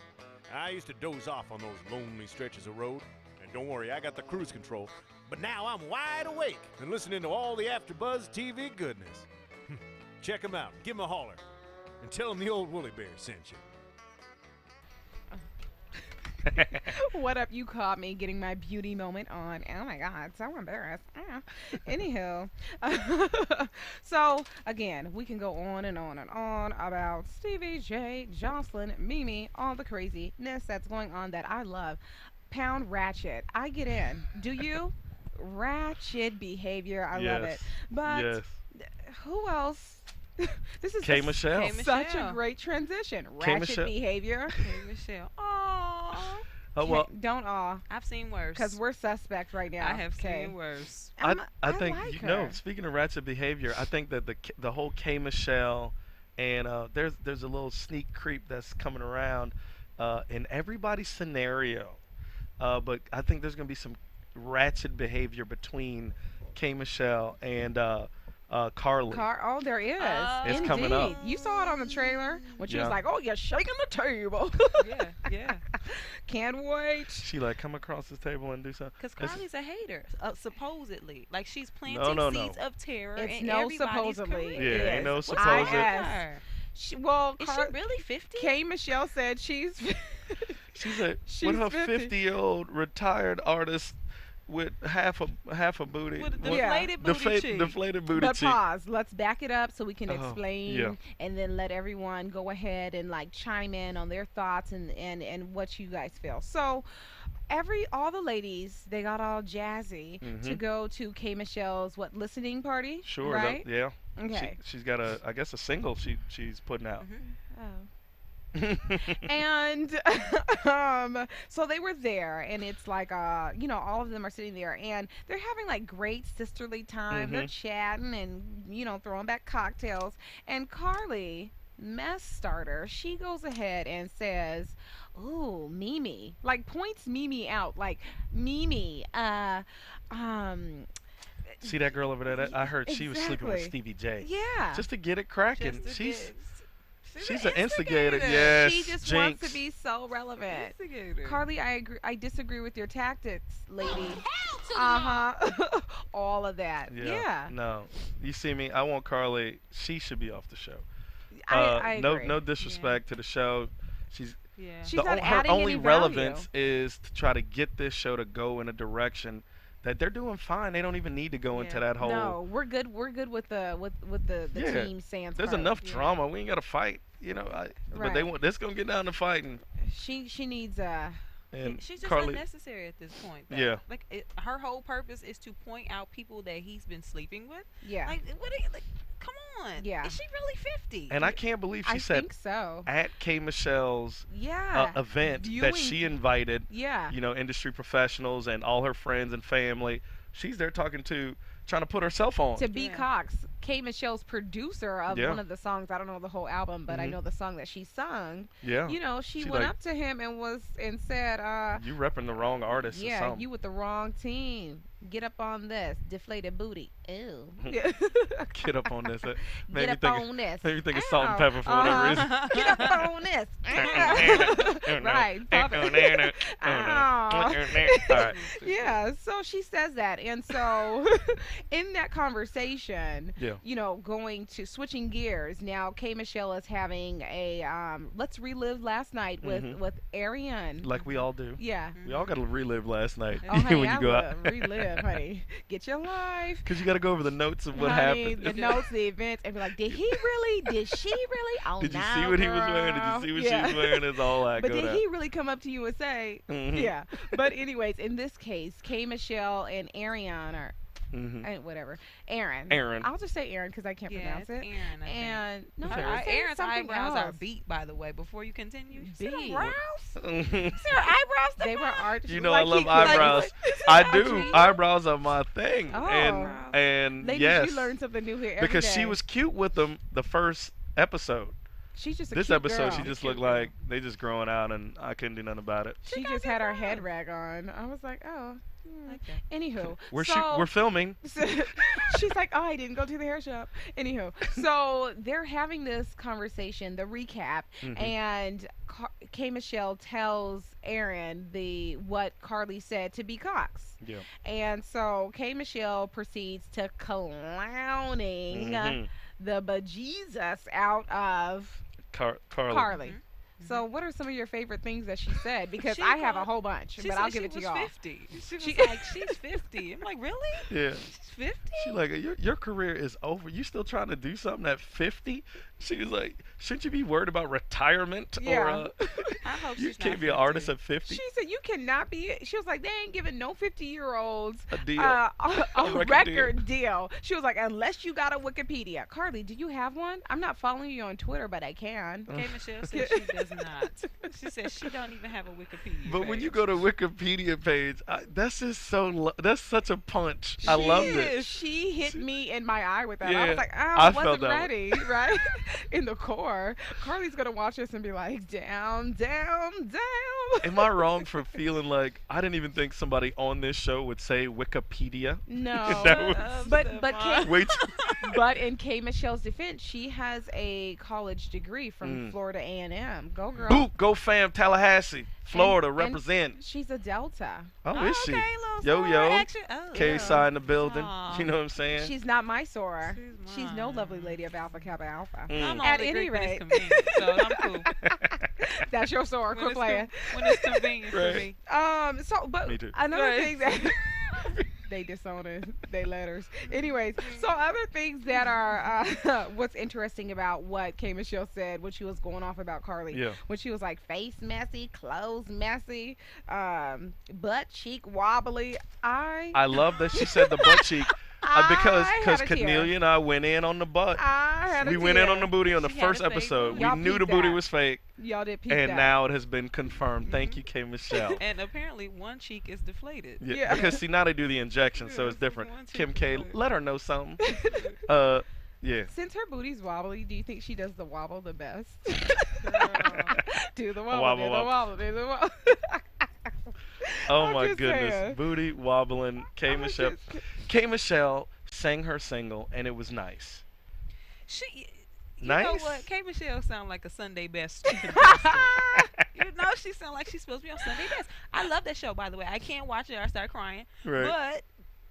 I used to doze off on those lonely stretches of road. And don't worry, I got the cruise control. But now I'm wide awake and listening to all the AfterBuzz TV goodness. Check them out, give them a holler, and tell them the old Woolly Bear sent you. What up? You caught me getting my beauty moment on. Oh my God, so embarrassed. Anywho, so again, we can go on and on and on about Stevie J, Joseline, Mimi, all the craziness that's going on that I love. Pound ratchet. I get in. Do you? Ratchet behavior. I love it. Yes. But Yes. who else? This is K. Michelle. K. such a Michelle. great transition. K. Ratchet Michelle. behavior. Hey, Michelle. Oh, Oh well, Don't awe, I've seen worse. because we're suspect right now. I have Kay. seen worse. I think like you know. her. Speaking of ratchet behavior, I think that the whole K Michelle and there's a little sneak creep that's coming around in everybody's scenario. But I think there's gonna be some ratchet behavior between K Michelle and Carly. Oh, there is. It's Indeed. coming up. You saw it on the trailer when she was Yeah. like, "Oh, you're shaking the table." Yeah, yeah. Can't wait. She like come across this table and do something. Because It's- Carly's a hater, supposedly. Like she's planting no. seeds of terror It's in no everybody's supposedly. career. Yeah, It ain't no is. What's I wrong with asked. her? Well, Is she really 50? K. Michelle said she's. She's a She's with her 50. 50-year-old retired artist with half a booty. With a What- Yeah. deflated booty cheek. deflated booty But cheek. pause. Let's back it up so we can Oh, explain, yeah. and then let everyone go ahead and like chime in on their thoughts and what you guys feel. So, all the ladies, they got all jazzy to Mhm. go to K. Michelle's listening party. Sure. Right. Yeah. Okay. She's got I guess a single she's putting out. Oh. And so they were there, and it's like all of them are sitting there, and they're having like great sisterly time. They're chatting and throwing back cocktails, and Carly, mess starter, she goes ahead and says, "Ooh, Mimi," like points Mimi out, like Mimi, See that girl over there? I heard she was sleeping with Exactly. Stevie J. yeah. Just to get it cracking. Just to She's get- she's an instigator. Yes. She just Jinx. wants to be so relevant. Instigator. Carly, I disagree with your tactics, lady. Uh-huh. All of that. Yeah. No. You see me? I want Carly. She should be off the show. I no agree. no disrespect to the show. She's Yeah. She's not her adding only any value. relevance is to try to get this show to go in a direction that they're doing fine. They don't even need to go into Yeah. that whole. No, we're good. We're good with the Yeah. team sans. There's Carly. enough Yeah. drama. We ain't got to fight. But they Right. want. This gonna get down to fighting. She needs And She's just Carly. unnecessary at this point. Though. Yeah. Like her whole purpose is to point out people that he's been sleeping with. yeah. Like what? Are you, like, come on. Yeah. Is she really 50? And I can't believe she I said think so. at K Michelle's Yeah. event that Viewing- she invited, Yeah. industry professionals and all her friends and family. She's there trying to put herself on. To B. Yeah. Cox, K. Michelle's producer of Yeah. one of the songs. I don't know the whole album, but I Mhm. know the song that she sung. Yeah. She She went like- up to him and said, You repping the wrong artist or yeah, something. you with the wrong team. Get up on this. Deflated booty. Ew. Get up on this. It made Get me up think of- on this. made me think of Salt and Ow. Pepper for whatever reason. Get up on this. Right. Pop it. Ow. Alright. Yeah, so she says that. And so in that conversation, Yeah. going to switching gears, now K. Michelle is having a let's relive last night with Ariane. Like we all do. Yeah. We all got to relive last night Oh, honey, when you I go out. would relive, honey. Get your life. Because you got to go over the notes of what Honey, happened. the notes, the events, and be like, did he really? Did she really? Oh, Did you no, see what he was wearing? Did girl. you see what Yeah. she was wearing? It's all that But go did down. he really come up to you and say, Mhm. yeah. But anyways, in this case, K. Michelle and Ariane are, Mhm. whatever, Aaron. Aaron. I'll just say Aaron because I can't Yeah, pronounce it's it. Aaron, I think. And no, Okay. I say Aaron's something eyebrows are else. beat, by the way. Before you continue, you see them Beat. brows? Mhm. See her eyebrows? They were art. You know like I love he- eyebrows. Like, I do. Archie. Eyebrows are my thing. Oh. And Ladies, yes. you learn something new here every Because she day. was cute with them the first episode. She's just a This cute episode, girl. she just Cute looked girl. like they just growing out, and I couldn't do nothing about it. She got just good had her eyes. head rag on. I was like, oh. Like that. Anywho, We're filming. she's like, oh, I didn't go to the hair shop. Anywho, so they're having this conversation, the recap, Mhm. and K. Michelle tells Aaron what Carly said to B. Cox. Yeah. And so K. Michelle proceeds to clowning Mhm. the bejesus out of Carly. Carly. So, what are some of your favorite things that she said? Because She I have a called- whole bunch, She but said I'll give she it to was y'all. 50. She was She- like, she's 50. I'm like, really? Yeah. She's 50? She like, your career is over. You still trying to do something at 50? She was like, shouldn't you be worried about retirement? Yeah. Or I hope you she's can't not be an 50. artist at 50. She said you cannot be. She was like, they ain't giving no 50-year-olds A deal. a record record deal. She was like, unless you got a Wikipedia. Carly, do you have one? I'm not following you on Twitter, but I can. K. Michelle said she does not. She said she don't even have a Wikipedia. But when you page. go to Wikipedia page, that's just that's such a punch. I loved it. She hit me in my eye with that. I Yeah, was like, I I felt wasn't that one. ready, right? In the core. Carly's going to watch this and be like, down, down, down. Am I wrong for feeling like I didn't even think somebody on this show would say Wikipedia? No. That was- but Kate, Wait. but in K. Michelle's defense, she has a college degree from Mm. Florida A&M. Go girl. Boop, go fam, Tallahassee, Florida, And represent. she's a Delta. Oh, is she? Okay, little Yo, star yo. action. Oh, K-side in the building. Aw. You know what I'm saying? She's not my Sora. She's She's no mine. lovely lady of Alpha Kappa Alpha. Mm. I'm At only any Greek when rate. it's convenient, so I'm cool. That's your Sora. When Quit it's playing. when it's convenient for Right. me. So, but Me too. another Right. thing that they disown it, they letters. Anyways, so other things that are what's interesting about what K. Michelle said when she was going off about Carly. Yeah. When she was like face messy, clothes messy, butt cheek wobbly. I love that she said the butt cheek because I had a tear. Kennelia and I went in on the butt. I had a We went in tear. on the booty on the She had first a fake episode. booty. We Y'all knew the peeped booty that. was fake, Y'all did peep and that. now it has been confirmed. Thank you, K. Michelle. And apparently one cheek is deflated. Yeah, Yeah. because see now they do the injection, so Yeah, it's so different. one cheek Kim is K, deflated. let her know something. Yeah. Since her booty's wobbly, do you think she does the wobble the best? Girl. Do the Wobble, wobble, do the wobble. wobble, do the wobble. Oh I'm my just goodness, saying. booty wobbling. K. I'm Michelle. just- K. Michelle sang her single, and it was nice. She, you Nice? know what? K. Michelle sound like a Sunday best. You know, she sound like she's supposed to be on Sunday best. I love that show, by the way. I can't watch it or I start crying. Right. But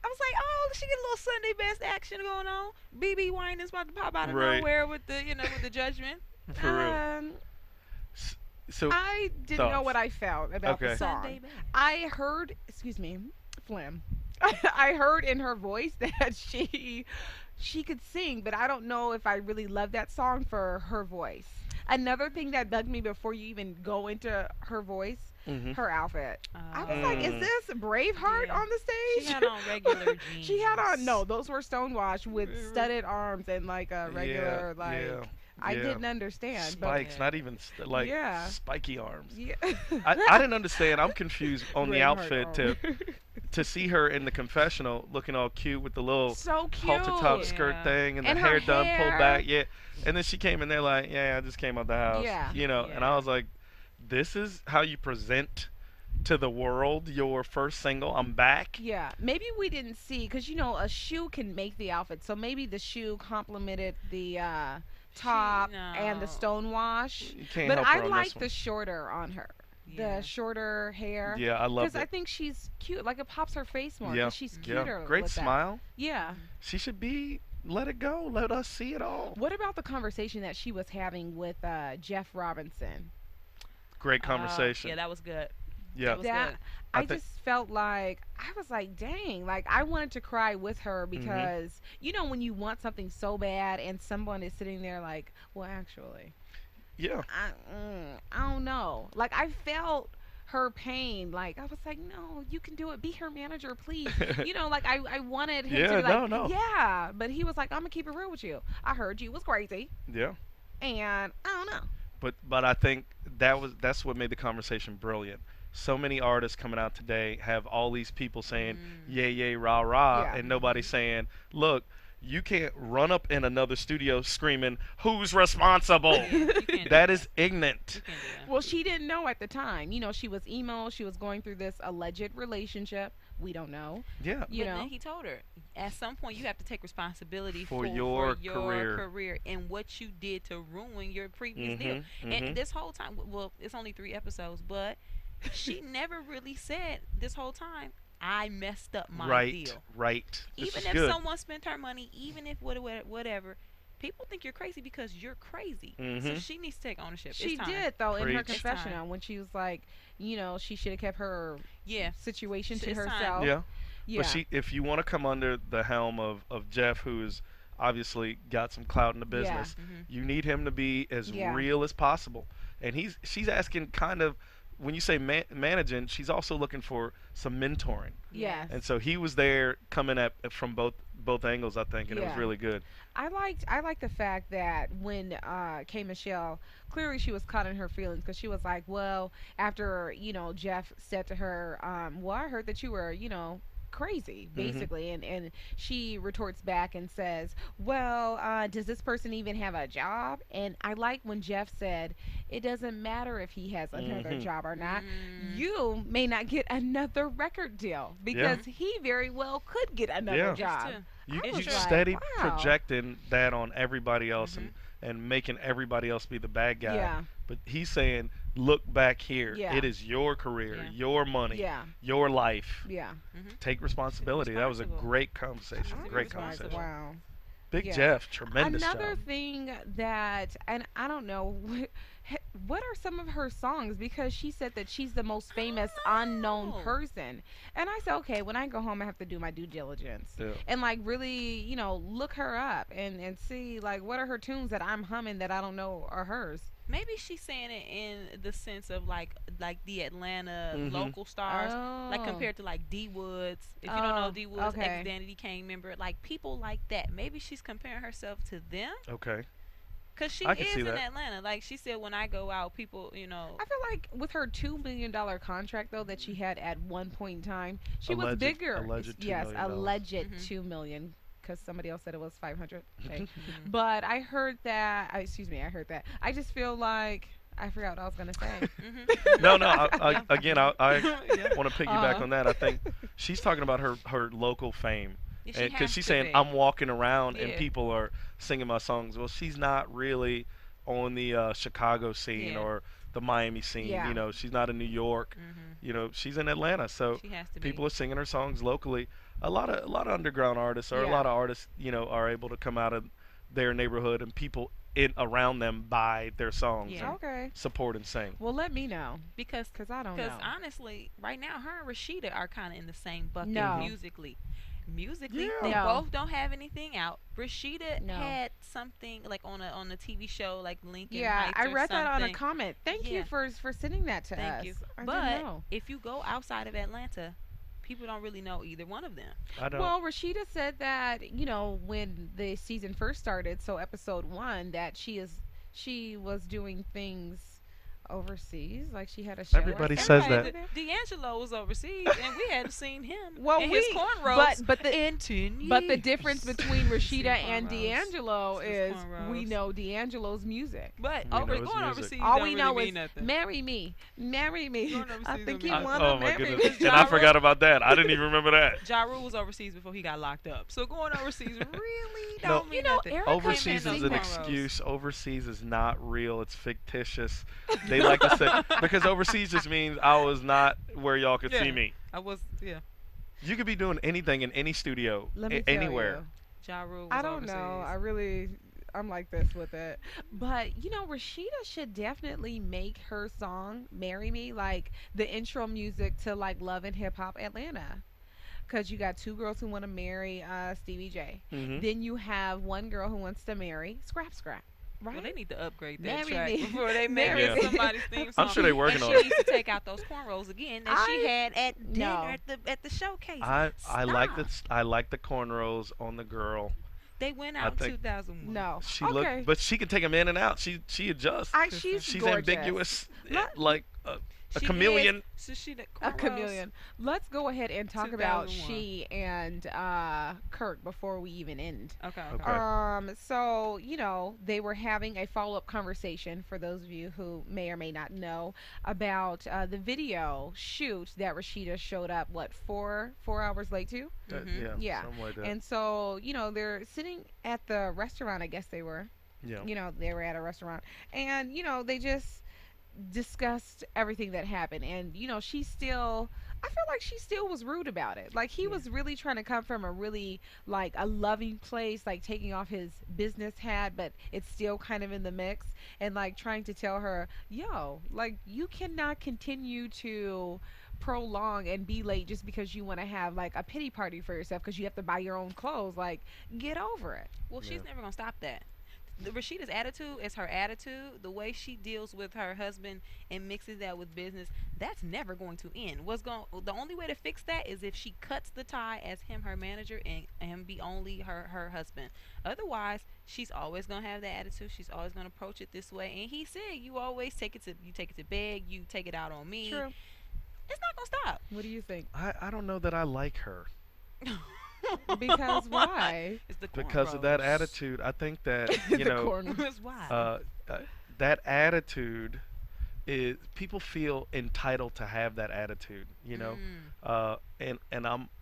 I was like, oh, she get a little Sunday best action going on. BB Winans about to pop out of Right. nowhere with the, with the judgment. For real. So I didn't know Thoughts? what I felt about Okay. the song. Sunday best. I heard, excuse me, phlegm. I heard in her voice that she could sing, but I don't know if I really love that song for her voice. Another thing that bugged me before you even go into her voice, mhm. her outfit. I was Oh. like, is this Braveheart Yeah. on the stage? She had on regular jeans. She had on, no, those were stonewashed with Mhm. studded arms and like a regular, yeah, like, yeah, I yeah. didn't understand. But Spikes, Yeah. not even like Yeah. spiky arms. yeah. I didn't understand. I'm confused on the Braveheart outfit to see her in the confessional looking all cute with the little So cute. halter top skirt Yeah. thing and, And the her hair done pulled hair. back. Yeah. And then she came in there like, yeah, I just came out the house. Yeah. You know, and I Yeah. was like, this is how you present to the world your first single. I'm back. Yeah, maybe we didn't see because a shoe can make the outfit. So maybe the shoe complemented the top and the no. stonewash. You can't But help her I on like this the one. shorter on her, Yeah. the shorter hair. Yeah, I love Because I it. think she's cute. Like it pops her face more. 'cause Yeah, she's yeah. cuter. Great with that. smile. Yeah. She should be. Let it go. Let us see it all. What about the conversation that she was having with Jeff Robinson? Great conversation. Yeah, that was good. Yeah. That was That good. I I think- just felt like I was like, dang, like I wanted to cry with her Mm-hmm. because when you want something so bad and someone is sitting there like, well, actually, Yeah. I don't know. Like I felt her pain. Like I was like, no, you can do it. Be her manager, please. Like I wanted him Yeah, to be like, no. yeah. But he was like, I'm gonna keep it real with you. I heard you was crazy, Yeah. and I don't know. But I think that's what made the conversation brilliant. So many artists coming out today have all these people saying yay yay rah rah, Yeah. and nobody's saying, look, you can't run up in another studio screaming, who's responsible? You can't do That is ignorant. You can't do that. Well, she didn't know at the time. She was emo. She was going through this alleged relationship. We don't know. Yeah. But You know. then he told her, at some point you have to take responsibility For for your your career. career and what you did to ruin your previous Mhm, deal. mhm. And this whole time, well, it's only 3 episodes, but she never really said this whole time, I messed up my Right. deal. Right. This Even is if good. someone spent her money, even if whatever, people think you're crazy because you're crazy. So Mhm. she needs to take ownership. She It's time. did though in her Preach. It's time. confessional when she was like, she should have kept her Yeah. situation to It's time. herself. Yeah. Yeah. But if you want to come under the helm of Jeff, who's obviously got some clout in the business, Mhm. you need him to be as Yeah. real as possible. And she's asking kind of, when you say managing, she's also looking for some mentoring. Yes. And so he was there coming at from both angles, I think, and it was Yeah. really good. I liked the fact that when K Michelle, clearly she was caught in her feelings because she was like, well, after Jeff said to her, well, I heard that you were crazy basically, and she retorts back and says, well, does this person even have a job? And I like when Jeff said, it doesn't matter if he has another job or not. You may not get another record deal because he very well could get another Yeah. job. You I was like, steady wow. projecting that on everybody else and making everybody else be the bad guy. Yeah. But he's saying, look back here. Yeah. It is your career, Yeah. your money, Yeah. your life. Yeah. Take responsibility. That was a responsible. great conversation. Be Great responsible. conversation. Wow. Big Yeah. Jeff, tremendous Another job. thing that, and I don't know, what are some of her songs? Because she said that she's the most famous unknown know. person. And I said, okay, when I go home, I have to do my due diligence. Yeah. And like really, look her up and see like what are her tunes that I'm humming that I don't know are hers. Maybe she's saying it in the sense of like the Atlanta local stars, like Oh. compared to like D Woods. If you don't know Oh, D Woods, okay. ex Danity Kane member, like people like that. Maybe she's comparing herself to them Okay. because she I can is see in that. Atlanta. Like she said, when I go out, people, I feel like with her $2 million contract though that she had at one point in time, she was Alleged- bigger. alleged $2 Yes, million. alleged Mhm. 2 million. Because somebody else said it was 500. Okay. But I heard that. Excuse me, I heard that. I just feel like I forgot what I was gonna say. No, again, I Yeah. want to piggyback on that. I think she's talking about her local fame. Yeah, she Because has she's to saying, be. I'm walking around and Yeah. people are singing my songs. Well, she's not really on the Chicago scene Yeah. or the Miami scene. Yeah. She's not in New York. She's in Atlanta. So She has to people be. are singing her songs locally. A lot of underground artists or a Yeah. lot of artists, are able to come out of their neighborhood and people around them buy their songs Yeah. and Okay. support and sing. Well, let me know Because because I don't know. honestly, right now, her and Rashida are kind of in the same bucket No. musically. Musically, Yeah. they No. both don't have anything out. Rashida No. had something like on a TV show like Lincoln Yeah, Heights I or read that on a something. comment. Thank you Yeah. for sending that to us. Thank you. I But didn't know. if you go outside of Atlanta, people don't really know either one of them. I don't. Well, Rashida said that when the season first started, so episode 1, that she was doing things overseas, like she had a show. Everybody says that. D'Angelo was overseas, and we hadn't seen him. Well, in his cornrows but the in 10 but the years. difference between Rashida and cornrows. D'Angelo His is we cornrows. know D'Angelo's music. But We know his going music. overseas, All don't we really know mean is nothing. marry me, marry me. Going I overseas think don't he mean wanna Oh my marry goodness! me. And I forgot about that. I didn't even remember that. Ja Rule was overseas before he got locked up. So going overseas really No. don't mean nothing. Erica Overseas came is in an those cornrows. excuse. Overseas is not real. It's fictitious. They like to say because overseas just means I was not where y'all could see Yeah. me. I was, yeah. You could be doing anything in any studio, Let me tell anywhere. you. Ja Rule was I don't overseas. know. I'm like this with it. But, Rashida should definitely make her song, Marry Me, like the intro music to like Love and Hip Hop Atlanta. Because you got 2 girls who want to marry Stevie J. Mhm. Then you have 1 girl who wants to marry Scrap. Right? Well, they need to upgrade that Marry track me. before they Marry marry me. somebody's theme song. I'm sure they're working and on she it. needs to take out those cornrows again that she had at dinner at the showcase. I like Stop. the cornrows on the girl. They went I out in think- 2001. No. She okay. look, but she can take them in and out. She adjusts. She's gorgeous. ambiguous, Let- like a She chameleon. Is, so she the A cornrows. chameleon. Let's go ahead and talk about 2001. she and Kirk before we even end. Okay. Okay. So, they were having a follow-up conversation for those of you who may or may not know about the video shoot that Rashida showed up, 4 hours late to? Mhm. Yeah. Something like that. And so, they're sitting at the restaurant, I guess they were. Yeah. They were at a restaurant. And, they just discussed everything that happened. And, she's still, I feel like she still was rude about it. Like he Yeah. was really trying to come from a really like a loving place, like taking off his business hat, but it's still kind of in the mix, and like trying to tell her, "Yo, like you cannot continue to prolong and be late just because you want to have like a pity party for yourself because you have to buy your own clothes. Like get over it." Well, Yeah. she's never gonna stop that. Rashida's attitude is her attitude. The way she deals with her husband and mixes that with business, that's never going to end. The only way to fix that is if she cuts the tie as him her manager and him be only her husband. Otherwise, she's always gonna have that attitude. She's always gonna approach it this way. And he said, you always take it to bed. You take it out on me. True. It's not gonna What do you think? I don't know that I like her stop. Because why? It's the because of that cornrows. attitude. I think that The you know corner. That's why. that attitude is people feel entitled to have that attitude. You know, and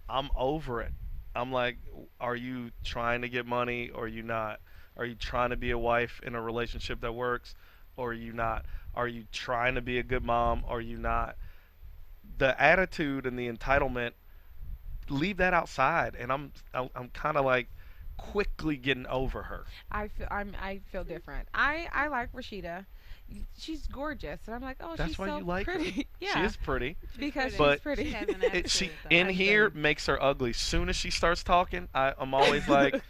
I'm over it. I'm like, are you trying to get money or are you not? Are you trying to be a wife in a relationship that works or are you not? Are you trying to be a good mom or are you not? The attitude and the entitlement, leave that outside, and I'm kind of like quickly getting over her. I feel different. I like Rashida. She's gorgeous, and I'm like, oh, That's she's why so you like pretty. her. Yeah, She is pretty. because But she's pretty. She has an It, she attitude, though. in I here agree. makes her ugly. Soon as she starts talking, I'm always like,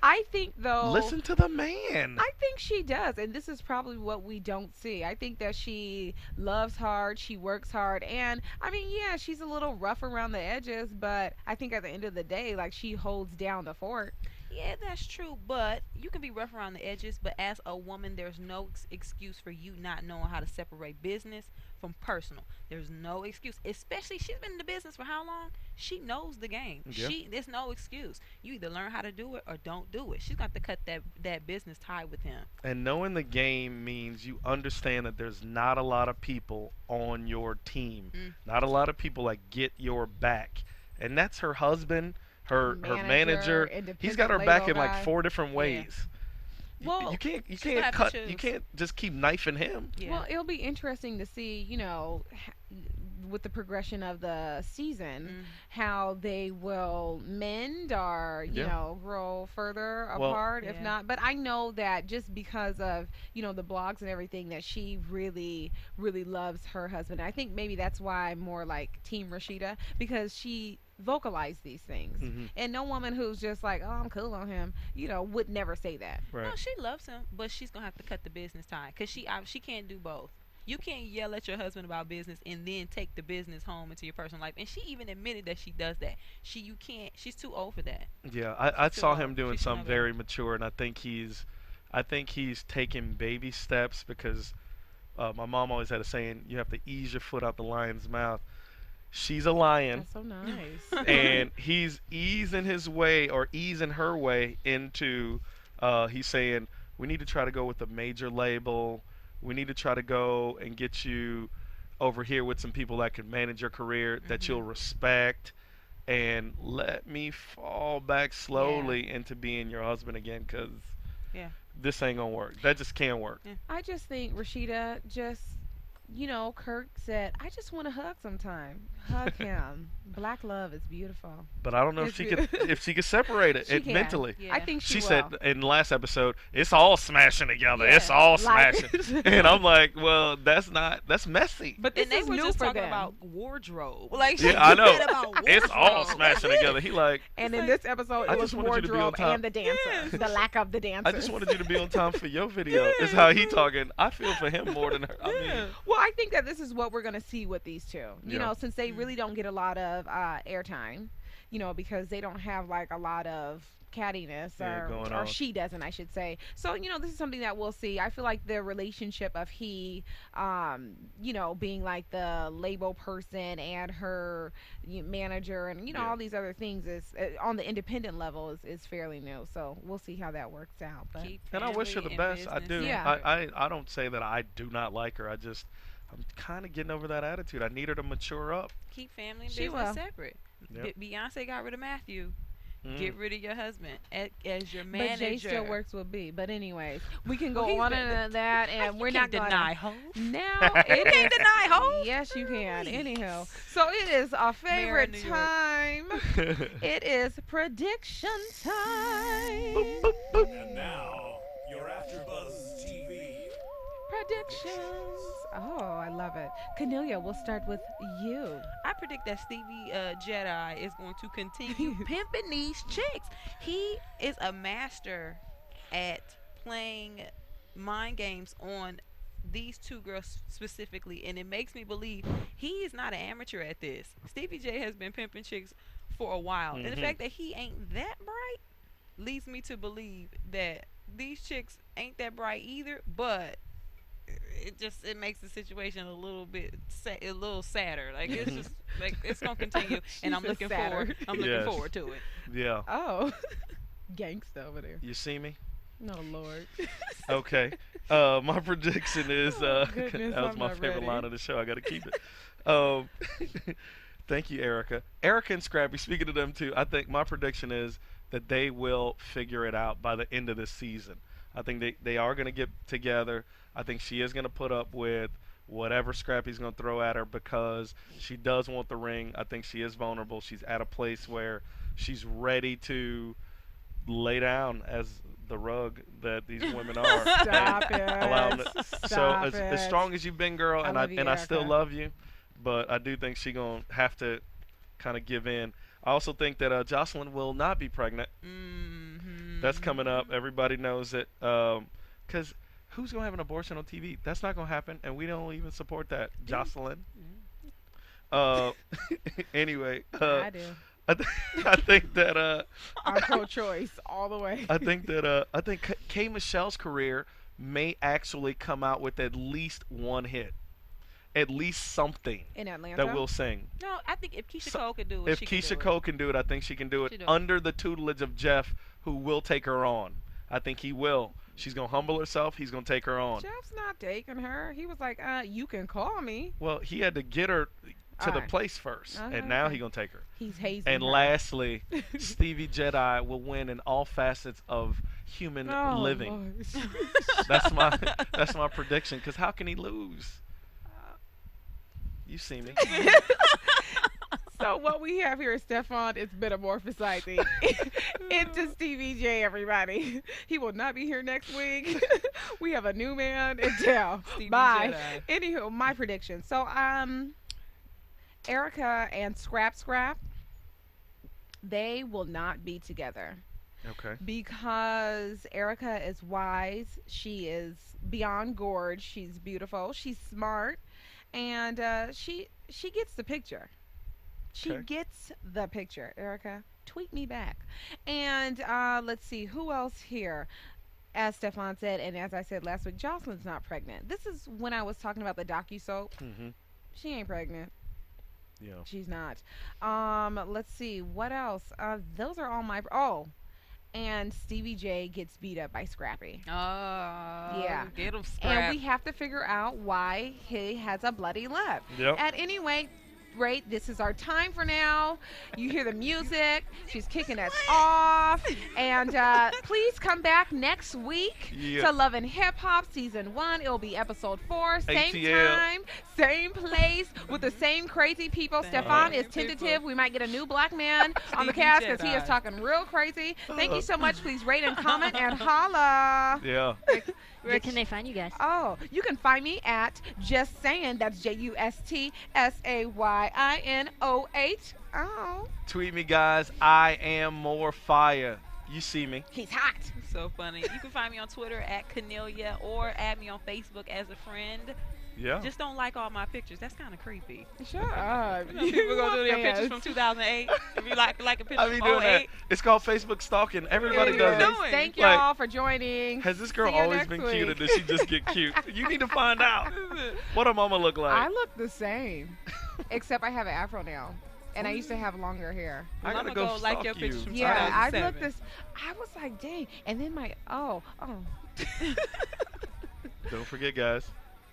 I think though. listen to the man. I think she does, and this is probably what we don't see. I think that she loves hard, she works hard, and I mean, yeah, she's a little rough around the edges, but I think at the end of the day, like she holds down the fort. Yeah, that's true, but you can be rough around the edges, but as a woman, there's no excuse for you not knowing how to separate business from personal. There's no excuse, especially she's been in the business for how long? She knows the game. Yeah. There's no excuse. You either learn how to do it or don't do it. She's got to cut that business tie with him. And knowing the game means you understand that there's not a lot of people on your team. Not a lot of people that get your back. And that's her husband, her manager. He's got her independent back label in like guy. 4 different ways. Well, You can't she's gonna have to cut. choose. You can't just keep knifing him. Yeah. Well, it'll be interesting to see, with the progression of the season, how they will mend or, Yeah. grow further Well- apart, if Yeah. not. But I know that just because of, the blogs and everything, that she really, really loves her husband. I think maybe that's why I'm more like Team Rashida, because she vocalized these things. Mhm. And no woman who's just like, oh, I'm cool on him, would never say that. Right. No, she loves him, but she's gonna have to cut the business tie because she can't do both. You can't yell at your husband about business and then take the business home into your personal life. And she even admitted that she does that. You can't. She's too old for that. Yeah, I saw too him old. doing She should something know better. very mature, and I think he's taking baby steps because my mom always had a saying, you have to ease your foot out the lion's mouth. She's a lion, That's so nice. and he's easing his way or easing her way into. He's saying we need to try to go with a major label. We need to try to go and get you over here with some people that can manage your career that you'll respect, and let me fall back slowly into being your husband again, because Yeah. this ain't gonna work. That just can't work. I just think Rashida just, Kirk said, I just want to hug sometime. Hug him. Black love is beautiful. But I don't know if It's she good. could She separate it can. mentally. Yeah. I think she She will. said in the last episode, it's all smashing together. Yeah, It's all like- smashing. And I'm like, well, that's messy. But this And they is were new just for talking them. about wardrobe. Like she Yeah, I know. said about It's all wardrobe. smashing together. He like, And in this episode, I it was just wanted you to be on wardrobe top. and the dancer. The lack of the dancer. I just wanted you to be on time for your video. Is how he talking. I feel for him more than her. I mean, Well, I think that this is what we're gonna see with these two. You Yeah. know, since they really don't get a lot of airtime, because they don't have like a lot of cattiness, Yeah, going or on. she doesn't, I should say. So this is something that we'll see. I feel like the relationship of he, being like the label person and her manager, and Yeah. all these other things is on the independent level is fairly new. So we'll see how that works out. But Keep and I wish her the family best. and I do. business Yeah. separate. I don't say that I do not like her. I'm kind of getting over that attitude. I need her to mature up. Keep family and She business will. separate. Yep. Beyonce got rid of Matthew. Get rid of your husband as your But manager. Jay still works with B. But anyways, we can Well, go he's on been- and that, and You we're can't not deny gonna. hoes. Now You it can't is. deny hoes. Yes, you can. Please. Anyhow, so it is our Mayor of favorite New York. time. It is prediction time. And now, your AfterBuzz TV. Predictions. Oh, I love it. Kennelia, we'll start with you. I predict that Stevie Jedi is going to continue pimping these chicks. He is a master at playing mind games on these two girls specifically, and it makes me believe he is not an amateur at this. Stevie J has been pimping chicks for a while, and the fact that he ain't that bright leads me to believe that these chicks ain't that bright either, but it makes the situation a little bit a little sadder. Like it's just like it's gonna continue, and I'm said looking sadder. forward. I'm Yes. looking forward to it. Yeah. Oh, gangsta over there. You see me? No, Lord. Okay. My prediction is Oh, goodness, that was I'm my not favorite ready. line of the show. I got to keep it. Thank you, Erica. Erica and Scrappy. Speaking of them too, I think my prediction is that they will figure it out by the end of this season. I think they are going to get together. I think she is going to put up with whatever Scrappy's going to throw at her because she does want the ring. I think she is vulnerable. She's at a place where she's ready to lay down as the rug that these women are. Stop and allow them it. to- so Stop as it. strong as you've been, girl, I and love you, I still Erica. love you, but I do think she gonna have to kind of give in. I also think that Joseline will not be pregnant. Mm-hmm. That's coming up. Everybody knows it. Because who's gonna have an abortion on TV? That's not gonna happen, and we don't even support that, Joseline. Anyway, I do. I think that I'm pro-choice all the way. I think that I think K Michelle's career may actually come out with at least one hit, at least something In Atlanta. that we'll sing. No, I think if Keisha So- Cole could do it, If she can Keisha do it. Cole can do it, I think she can do it She do it. under the tutelage of Jeff, who will take her on. I think he will. She's gonna humble herself. He's gonna take her on. Jeff's not taking her. He was like, you can call me. Well, he had to get her to the Alright. place first, and Okay. now he's gonna take her. He's hazing And her. lastly, Stevie Jedi will win in all facets of human Oh, living. Lord. That's my prediction. Because how can he lose? You see me. So what we have here is Stephaune is metamorphosizing into Stevie J, everybody. He will not be here next week. We have a new man in town. Stevie Bye. Jedi. Anywho, my prediction. So Erica and Scrap, they will not be together. Okay. Because Erica is wise, she is beyond gorge, she's beautiful, she's smart, and she gets the picture. She Okay. gets the picture. Erica, tweet me back. And let's see who else here. As Stephaune said, and as I said last week, Joseline's not pregnant. This is when I was talking about the docu-soap. Mhm. She ain't pregnant. Yeah. She's not. Let's see what else. Those are all my. And Stevie J gets beat up by Scrappy. Oh, Yeah. get him And scrapped. we have to figure out why he has a bloody lip. Yep. At any rate, great. This is our time for now. You hear the music. She's kicking us off. And please come back next week Yeah. to Love and Hip Hop Season 1. It'll be episode 4. Same ATL. time, same place, with the same crazy people. Same Stephaune is people. tentative. We might get a new black man on the Stevie cast because he Jedi. is talking real crazy. Thank you so much. Please rate and comment and holla. Yeah. Where can they find you guys? Oh, you can find me at Just Saying. That's JUSTSAYINOH. Oh, Tweet me, guys. I am more fire. You see me. he's hot. So funny. You can find me on Twitter at Kennelia or add me on Facebook as a friend. Yeah. Just don't like all my pictures. That's kind of creepy. Shut up. You know, people gonna do their pictures fans. from 2008. If you like a picture I be from doing that. 08. It's called Facebook stalking. Everybody It does is. it. doing? Thank Like, y'all for joining. Has this girl See you always next been week. cute, or did she just get cute? You need to find out. What her mama look like? I look the same, except I have an afro now, and I used to have longer hair. I I'm gotta gonna go go like stalk your you. pictures from Yeah, I 2007. looked this. I was like, dang. And then my Don't forget, guys.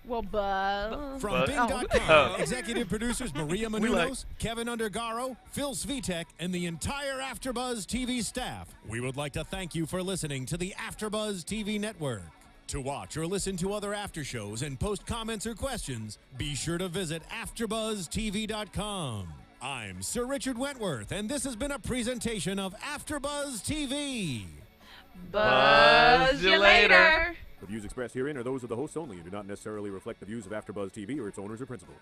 Well, buzz. From But- Bing.com, Oh. executive producers Maria We Menounos, Kevin Undergaro, Phil Svitek, and the entire AfterBuzz TV staff. We would like to thank you for listening to the AfterBuzz TV network. To watch or listen to other after shows and post comments or questions, be sure to visit AfterBuzzTV.com. I'm Sir Richard Wentworth, and this has been a presentation of AfterBuzz TV. Buzz you later. The views expressed herein are those of the hosts only and do not necessarily reflect the views of AfterBuzz TV or its owners or principals.